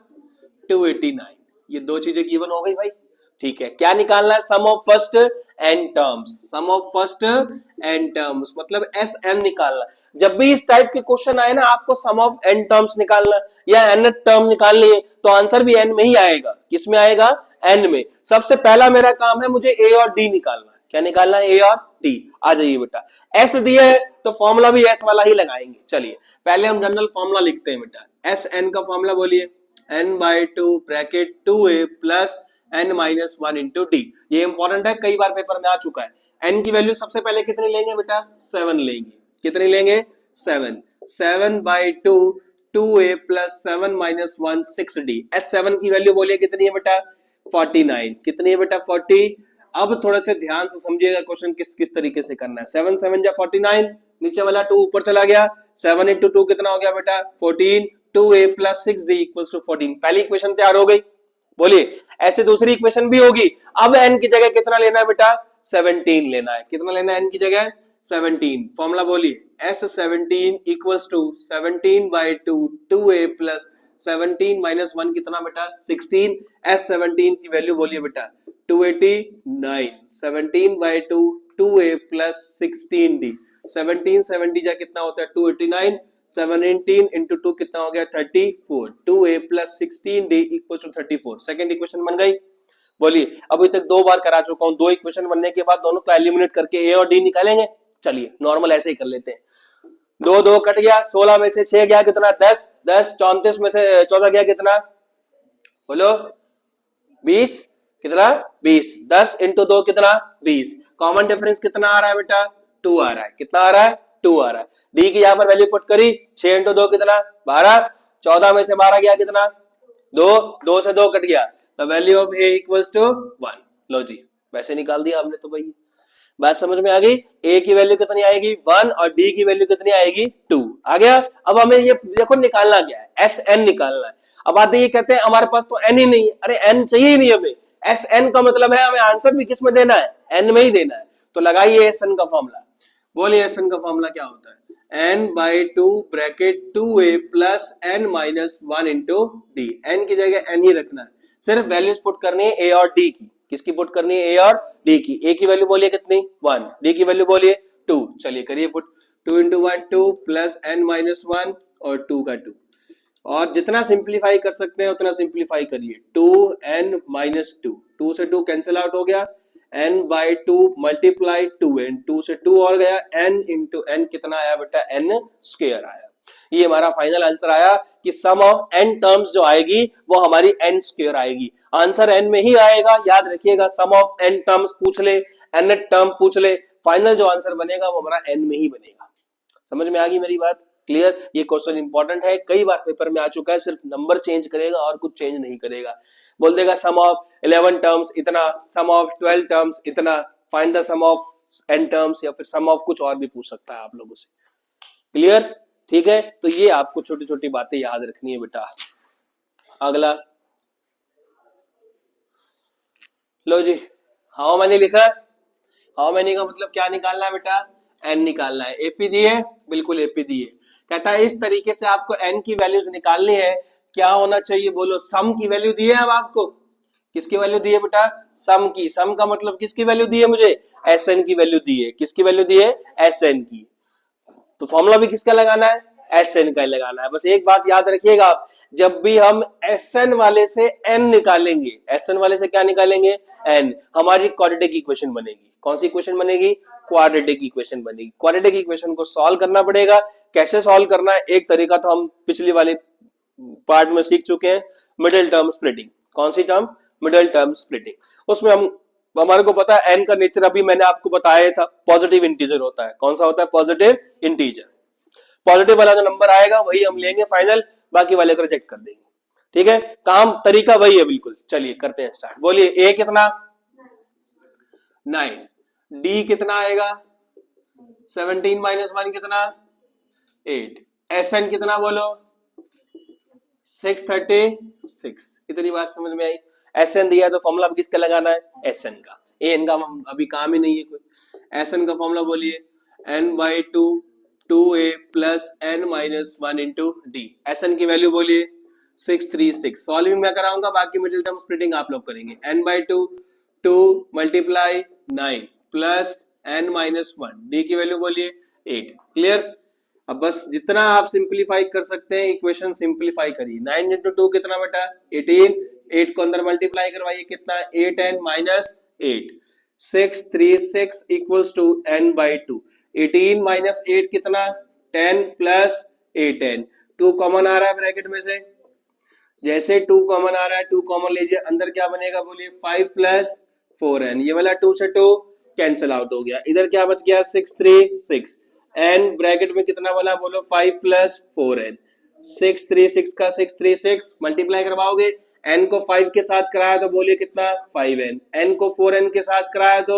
289। ये दो चीजें गिवन हो गई भाई। ठीक है, क्या निकालना है sum of first n terms, sum of first n terms मतलब Sn निकालना। जब भी इस टाइप के क्वेश्चन आए ना आपको सम ऑफ n टर्म्स निकालना या n टर्म निकालनी है तो आंसर भी n में ही आएगा। किस में आएगा n में। सबसे पहला मेरा काम है मुझे a और d निकालना। क्या निकालना है a और d। आ जाइए बेटा, s दिया है तो फॉर्मूला भी s वाला ही लगाएंगे। चलिए पहले हम जनरल फॉर्मूला लिखते हैं बेटा। Sn का फॉर्मूला बोलिए n/2 bracket 2a plus n-1 into D. ये इंपॉर्टेंट है, कई बार पेपर में आ चुका है। n की वैल्यू सबसे पहले कितनी लेंगे बेटा 7 लेंगे। कितनी लेंगे 7। 7/2 2a प्लस 7-1 6d। S7 की वैल्यू बोलिए कितनी है बेटा 49। कितनी है बेटा 40। अब थोड़ा से ध्यान से समझिएगा क्वेश्चन किस किस तरीके से करना है। 7 7 जा 49, नीचे वाला 2 ऊपर चला गया। 7 इंटू 2 कितना हो गया बेटा 14। 2a plus 6d equals to 14। पहली इक्वेशन तैयार हो गई। बोलिए ऐसे दूसरी इक्वेशन भी होगी। अब n की जगह कितना लेना है बेटा 17 लेना है। कितना लेना है n की जगह 17। फॉर्मूला बोलिए S17 equals to 17/2 2a plus 17-1 कितना बेटा 16। S17 की वैल्यू बोलिए बेटा 289। 17/2 2a प्लस 16d। 17 70 जा कितना होता है 289। 17 इंटू 2 कितना हो गया 34। 2a plus 16d equal to 34। Second equation बन गई। बोलिए अभी तक 2 बार करा चुका हूं। 2 इक्वेशन बनने के बाद दोनों को एलिमिनेट करके a और d निकालेंगे। चलिए नॉर्मल ऐसे ही कर लेते हैं। 2 2 कट गया, 16 में से 6 गया कितना 10। 10 34 में से 14 गया कितना बोलो 20। कितना 20। 10 इंटू 2 कितना 20। कॉमन डिफरेंस कितना आ रहा है बेटा 2 आ रहा है। कितना आ रहा है 2 आ रहा है। डी की यहां पर वैल्यू पुट करी 6 इंटू 2 कितना 12। 14 में से 12 गया कितना 2। 2 से 2 कट गया तो value of A equals to 1। लो जी वैसे निकाल दिया हमने। तो भाई बात समझ में आ गई। ए की वैल्यू कितनी आएगी 1 और डी की वैल्यू कितनी आएगी 2 आ गया। अब हमें ये देखो निकालना क्या है Sn निकालना है। अब आते ये कहते हैं हमारे पास तो n ही नहीं है। अरे n चाहिए ही नहीं हमें। Sn का मतलब है हमें आंसर भी किस में देना है n में ही देना है। तो लगाइए Sn का फॉर्मूला। बोलिए Sn का फॉर्मूला क्या होता है n/2 bracket 2a plus n-1 into D. n की जगह n ही रखना है, सिर्फ वैल्यूज पुट करनी है a और d की। किसकी पुट करनी है a और d की। a की वैल्यू बोलिए कितनी 1, d की वैल्यू बोलिए 2। चलिए करिए पुट 2 इंटू 1 2 प्लस n-1 और 2 का 2। और जितना सिंप्लीफाई कर सकते हैं उतना सिंप्लीफाई करिए। 2n-2 2 से 2 कैंसिल आउट हो गया। n/2 मल्टीप्लाई 2n 2 से 2 और गया n इंटू n कितना आया बेटा n स्क्वायर आया। ये हमारा फाइनल आंसर आया कि सम ऑफ n टर्म्स जो आएगी वो हमारी n स्क्वायर आएगी। आंसर n में ही आएगा, याद रखिएगा। सम ऑफ n टर्म्स पूछ ले, n टर्म पूछ ले, फाइनल जो आंसर बनेगा वो हमारा n में ही बनेगा। समझ में आ गई मेरी बात क्लियर। ये क्वेश्चन इंपॉर्टेंट है, कई बार पेपर में आ चुका है। सिर्फ नंबर चेंज करेगा और कुछ चेंज नहीं करेगा। बोल देगा सम ऑफ 11 टर्म्स इतना, सम ऑफ 12 टर्म्स इतना, find the sum of n terms, या फिर सम ऑफ कुछ और भी पूछ सकता है आप लोगों से। क्लियर ठीक है, तो ये आपको छोटी छोटी बातें याद रखनी है बेटा। अगला लो जी, हाउ मैनी लिखा है। हाउ मैनी का मतलब क्या निकालना है बेटा, एन निकालना है। एपी दिए, बिल्कुल एपी दिए। कहता है इस तरीके से आपको एन की वैल्यूज निकालनी है, क्या होना चाहिए बोलो, सम की वैल्यू दी है। अब आपको किसकी वैल्यू दी है बेटा, सम की। सम का मतलब किसकी वैल्यू दी है मुझे, एस एन की वैल्यू दी है। किसकी वैल्यू दी है, एस एन की। तो फॉर्मूला भी किसका लगाना है, एस एन का लगाना है। बस एक बात याद रखिएगा आप, जब भी हम एस एन वाले से एन निकालेंगे, एस एन वाले से क्या निकालेंगे, एन, हमारी क्वाड्रेटिक इक्वेशन बनेगी। कौन सी इक्वेशन बनेगी, क्वाड्रेटिक इक्वेशन बनेगी। क्वाड्रेटिक इक्वेशन को सॉल्व करना पड़ेगा। कैसे सॉल्व करना है, एक तरीका तो हम पिछली वाले पार्ट में सीख चुके हैं, मिडिल टर्म स्प्लिटिंग। कौन सी टर्म, मिडिल टर्म स्प्लिटिंग। उसमें हम, हमारे को पता है एन का नेचर अभी मैंने आपको बताया था, पॉजिटिव इंटीजर होता है। कौन सा होता है, पॉजिटिव इंटीजर। पॉजिटिव वाला जो नंबर आएगा वही हम लेंगे फाइनल, बाकी वाले को रिजेक्ट कर देंगे। ठीक है, काम तरीका वही है बिल्कुल। चलिए करते हैं स्टार्ट। बोलिए ए कितना, 9, डी कितना आएगा 17 माइनस 1 कितना 8, एस एन कितना बोलो 636। इतनी बात समझ में आई। एस एन दिया है तो फॉर्मूला किसका लगाना है, एस एन का। ए एन का अभी काम ही नहीं है कोई। एस एन का फॉर्मूला बोलिए, n by two, 2a plus n minus 1 into d. S n की वैल्यू बोलिए 636। सॉल्विंग मैं कराऊंगा, बाकी मिडिल टर्म स्प्लिटिंग आप लोग करेंगे। N by two, 2 multiply 9 plus n minus 1, d की वैल्यू बोलिए 8। क्लियर। अब बस जितना आप सिंप्लीफाई कर सकते हैं इक्वेशन सिंप्लीफाई करिए। 9 इंटू 2 कितना बेटा 18, 8 को अंदर मल्टीप्लाई करवाइए कितना 8n minus 8, 636 equals to n by 2। 18 minus 8 कितना 10 प्लस 8n। 2 कॉमन आ रहा है ब्रैकेट में से, जैसे 2 कॉमन आ रहा है 2 कॉमन लीजिए, अंदर क्या बनेगा बोलिए 5 प्लस 4n। ये वाला 2 से 2 कैंसिल आउट हो गया, इधर क्या बच गया 636। n ब्रैकेट में कितना वाला बोलो 5 प्लस 4n। 636 का 636 मल्टीप्लाई करवाओगे, n को 5 के साथ कराया तो बोलिए कितना 5n, n को 4n के साथ कराया तो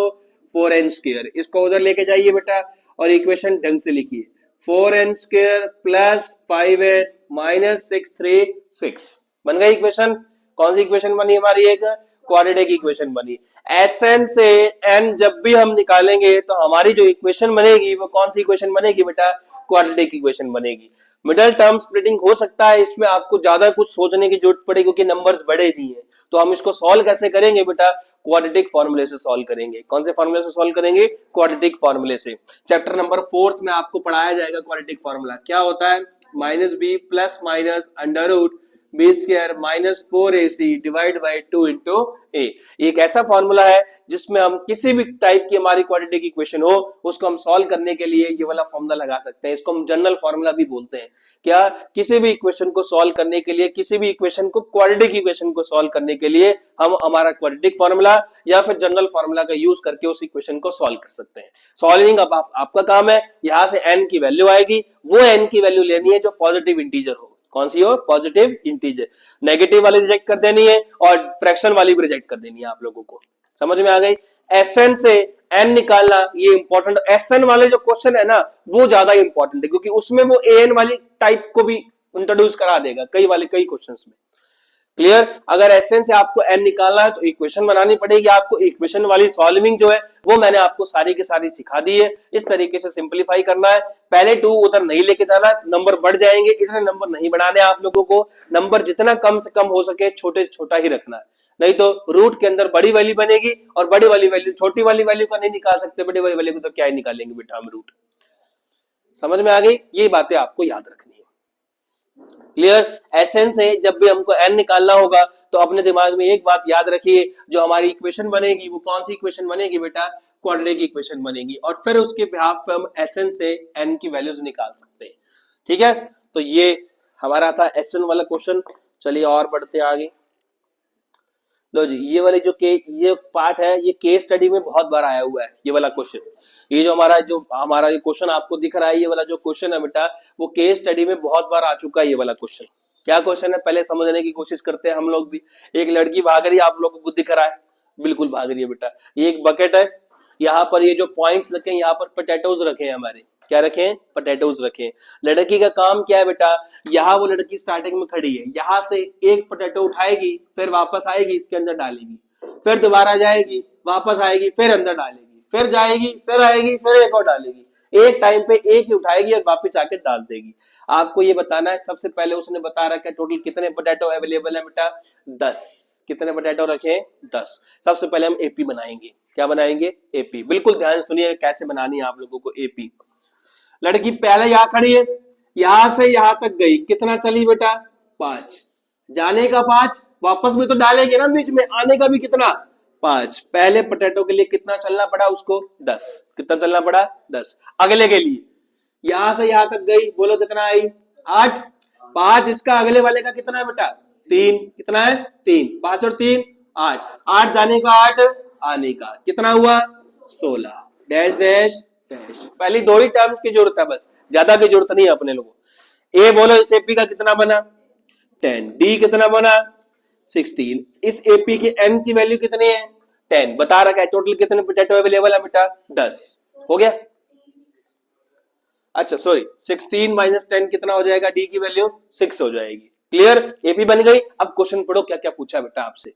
4n स्क्वायर। इसको उधर लेके जाइए बेटा और इक्वेशन ढंग से लिखिए, 4n square plus 5n minus 636। बन गई इक्वेशन। कौन सी इक्वेशन बनी हमारी, एक क्वाड्रेटिक इक्वेशन बनी। एसएन से एन जब भी हम निकालेंगे तो हमारी जो इक्वेशन बनेगी वो कौन सी इक्वेशन बनेगी बेटा, क्वाड्रेटिक इक्वेशन बनेगी। मिडिल टर्म स्प्लिटिंग हो सकता है, इसमें आपको ज्यादा कुछ सोचने की जरूरत पड़ेगी क्योंकि नंबर्स बड़े दिए हैं। तो हम इसको सॉल्व कैसे करेंगे बेटा, क्वाड्रेटिक फॉर्मूले से सॉल्व करेंगे। कौन से फॉर्मूले से सॉल्व करेंगे, क्वाड्रेटिक फॉर्मूले से। चैप्टर नंबर 4 में आपको पढ़ाया जाएगा क्वाड्रेटिक फॉर्मूला क्या होता है, minus b plus minus under root b square minus 4ac divide by 2 into a. एक ऐसा फॉर्मूला है जिसमें हम किसी भी टाइप की हमारी क्वाड्रेटिक इक्वेशन हो उसको हम सॉल्व करने के लिए ये वाला फॉर्मूला लगा सकते हैं। इसको हम जनरल फॉर्मूला भी बोलते हैं। क्या, किसी भी इक्वेशन को सॉल्व करने के लिए, किसी भी इक्वेशन को, क्वाड्रेटिक इक्वेशन को सॉल्व करने के लिए हम हमारा क्वाड्रेटिक फॉर्मूला या फिर जनरल फॉर्मूला का यूज करके उस इक्वेशन को सॉल्व कर सकते हैं। सॉल्विंग अब आपका काम है, यहां से n की वैल्यू आएगी, वो n की वैल्यू लेनी है जो पॉजिटिव इंटीजर हो। कौन सी हो, पॉजिटिव इंटीजर। नेगेटिव वाली रिजेक्ट कर देनी है और फ्रैक्शन वाली भी रिजेक्ट कर देनी है। आप लोगों को समझ में आ गई। एसएन से एन निकालना ये इंपॉर्टेंट। एसएन वाले जो क्वेश्चन है ना वो ज्यादा इंपॉर्टेंट है क्योंकि उसमें वो एन वाली टाइप को भी इंट्रोड्यूस करा देगा कई क्वेश्चंस में। क्लियर। अगर एसएन से आपको एन निकालना है तो इक्वेशन बनानी पड़ेगी आपको। इक्वेशन वाली सॉल्विंग जो है वो मैंने आपको सारी की सारी सिखा दी है। इस तरीके से सिंपलीफाई करना है। पहले 2 उधर नहीं लेके जाना, नंबर बढ़ जाएंगे। इतने नंबर नहीं बढ़ाने आप लोगों को, नंबर जितना कम से कम हो सके छोटे से छोटा ही रखना है, नहीं तो रूट के अंदर बड़ी वैल्यू बनेगी और बड़ी वाली वैल्यू, छोटी वाली वैल्यू का नहीं निकाल सकते, बड़ी वाली वैल्यू को तो क्या ही निकालेंगे बेटा हम रूट। समझ में आ गई, ये बातें आपको याद रखनी है। क्लियर। एसएन से जब भी हमको एन निकालना होगा तो अपने दिमाग में एक बात याद रखिए, जो हमारी इक्वेशन बनेगी वो कौन सी इक्वेशन बनेगी बेटा, क्वाड्रेटिक इक्वेशन बनेगी। और फिर उसके बिहाफ पे हम एसएन से एन की वैल्यूज निकाल सकते हैं। ठीक है, तो ये हमारा था एसएन वाला क्वेश्चन। चलिए और बढ़ते आगे। लो जी, ये वाले ये पार्ट है, ये केस स्टडी में बहुत बार आया हुआ है ये वाला क्वेश्चन। ये जो हमारा ये क्वेश्चन आपको दिख रहा है, ये वाला जो क्वेश्चन है बेटा वो केस स्टडी में बहुत बार आ चुका है ये वाला क्वेश्चन। क्या क्वेश्चन है पहले समझने की कोशिश करते हैं हम लोग भी। एक लड़की भाग रही है, आप लोगों को दिख रहा है, बिल्कुल भाग रही है बेटा। ये एक बकेट है, यहाँ पर ये जो पॉइंट्स रखे हैं यहाँ पर पोटैटोज रखे हैं हमारे, क्या रखें, पोटैटोज रखें। लड़की का काम क्या है बेटा, यहाँ वो लड़की स्टार्टिंग में खड़ी है, यहाँ से एक पोटैटो उठाएगी, फिर वापस आएगी, इसके अंदर डालेगी, फिर दोबारा जाएगी, वापस आएगी, फिर अंदर डालेगी, फिर जाएगी, फिर आएगी, फिर एक और डालेगी। एक टाइम पे एक ही उठाएगी और वापस आके डाल देगी। आपको ये बताना है, सबसे पहले उसने बता रखा है टोटल कितने पोटैटो अवेलेबल है बेटा, 10। कितने पोटैटो रखे, 10। सबसे पहले हम एपी बनाएंगे। क्या बनाएंगे, एपी। बिल्कुल ध्यान सुनिए कैसे बनानी है आप लोगों को एपी। लड़की पहले यहां खड़ी है, यहां से यहां तक गई, कितना चली बेटा, 5। जाने का 5, वापस भी तो डालेंगे ना बीच में, आने का भी कितना, 5। पहले पोटैटो के लिए कितना चलना पड़ा उसको, 10। कितना चलना पड़ा, 10। अगले के लिए यहां से यहां तक गई, बोलो कितना आई, 8। 5 इसका अगले वाले का कितना है बेटा, 3। कितना है, 3। 5 और 3 8। 8 जाने का, 8 आने का, कितना हुआ, 16। Dash dash dash. पहली दो ही टर्म की जरूरत है, बस ज्यादा की जरूरत नहीं है अपने लोगों। ए बोलो इस एपी का कितना बना, 10। डी कितना बना, 16। इस एपी के एन की वैल्यू कितनी है, 10। बता रखा है टोटल कितने पोटैटो अवेलेबल है बेटा, 10। हो गया। अच्छा सॉरी, 16 माइनस 10 कितना हो जाएगा, डी की वैल्यू 6 हो जाएगी। क्लियर, एपी बन गई। अब क्वेश्चन पढ़ो क्या क्या पूछा बेटा आपसे।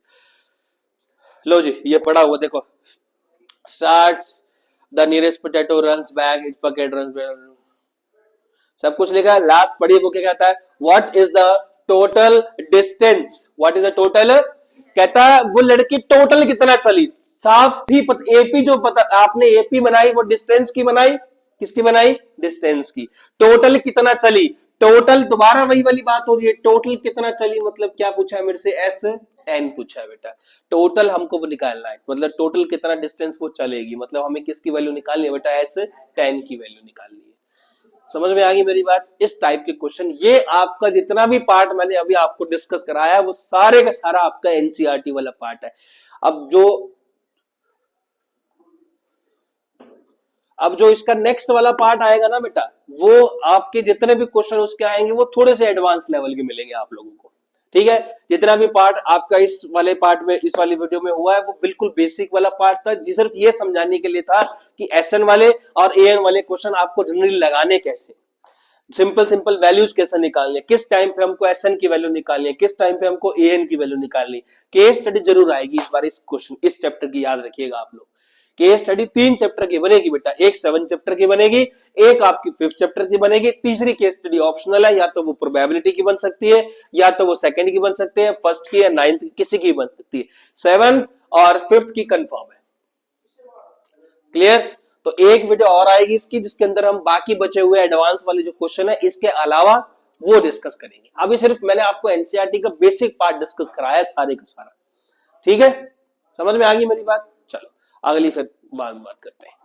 लो जी, ये पढ़ा हुआ देखो, starts the nearest potato, runs back, it's bucket runs back, सब कुछ लिखा है। लास्ट पढ़िए वो क्या कहता है, what is the total distance, what is the total, कहता है वो लड़की टोटल कितना चली। साफ ही एपी जो पता आपने एपी बनाई वो डिस्टेंस की बनाई, किसकी बनाई, डिस्टेंस की। टोटल कितना चली, टोटल दोबारा वही वाली बात हो रही है, टोटल कितना चली मतलब क्या पूछा है मेरे से, एस 10 पूछा है बेटा। टोटल हमको निकालना है, मतलब टोटल कितना डिस्टेंस वो चलेगी, मतलब हमें किसकी वैल्यू निकालनी है बेटा, एस 10 की वैल्यू निकालनी है। समझ में आ गई मेरी बात। इस टाइप के क्वेश्चन, ये आपका जितना भी पार्ट मैंने अभी आपको डिस्कस कराया है वो सारे का सारा आपका एनसीईआरटी वाला पार्ट है। अब जो इसका नेक्स्ट वाला पार्ट आएगा ना बेटा, वो आपके जितने भी क्वेश्चन उसके आएंगे वो थोड़े से एडवांस लेवल के मिलेंगे आप लोगों को। ठीक है, जितना भी पार्ट आपका इस वाले पार्ट में, इस वाली वीडियो में हुआ है वो बिल्कुल बेसिक वाला पार्ट था, जी सिर्फ ये समझाने के लिए था कि एसएन वाले और एएन वाले क्वेश्चन आपको जनरली लगाने कैसे, सिंपल सिंपल वैल्यूज कैसे निकालने, किस टाइम पे हमको एसएन की वैल्यू निकालनी है, किस टाइम पे हमको एएन की वैल्यू निकालनी। केस स्टडी जरूर आएगी इस बार इस क्वेश्चन, इस चैप्टर की याद रखिएगा आप लोग। केस स्टडी 3 चैप्टर की बनेगी बेटा, एक 7 चैप्टर की बनेगी, एक आपकी 5th चैप्टर की बनेगी। तीसरी केस स्टडी ऑप्शनल है, या तो वो प्रोबेबिलिटी की बन सकती है, या तो वो सेकंड की बन सकती है, फर्स्ट की या 9th की, किसी की बन सकती है। 7th और 5th की कंफर्म है। क्लियर, तो एक वीडियो और आएगी इसकी जिसके अंदर हम बाकी बचे हुए एडवांस वाले जो क्वेश्चन है इसके अलावा वो डिस्कस करेंगे। अभी सिर्फ मैंने आपको एनसीईआरटी का बेसिक पार्ट डिस्कस कराया सारे का सारा। ठीक है, समझ में आ गई मेरी बात। चलो अगली फिर बाद में बात करते हैं।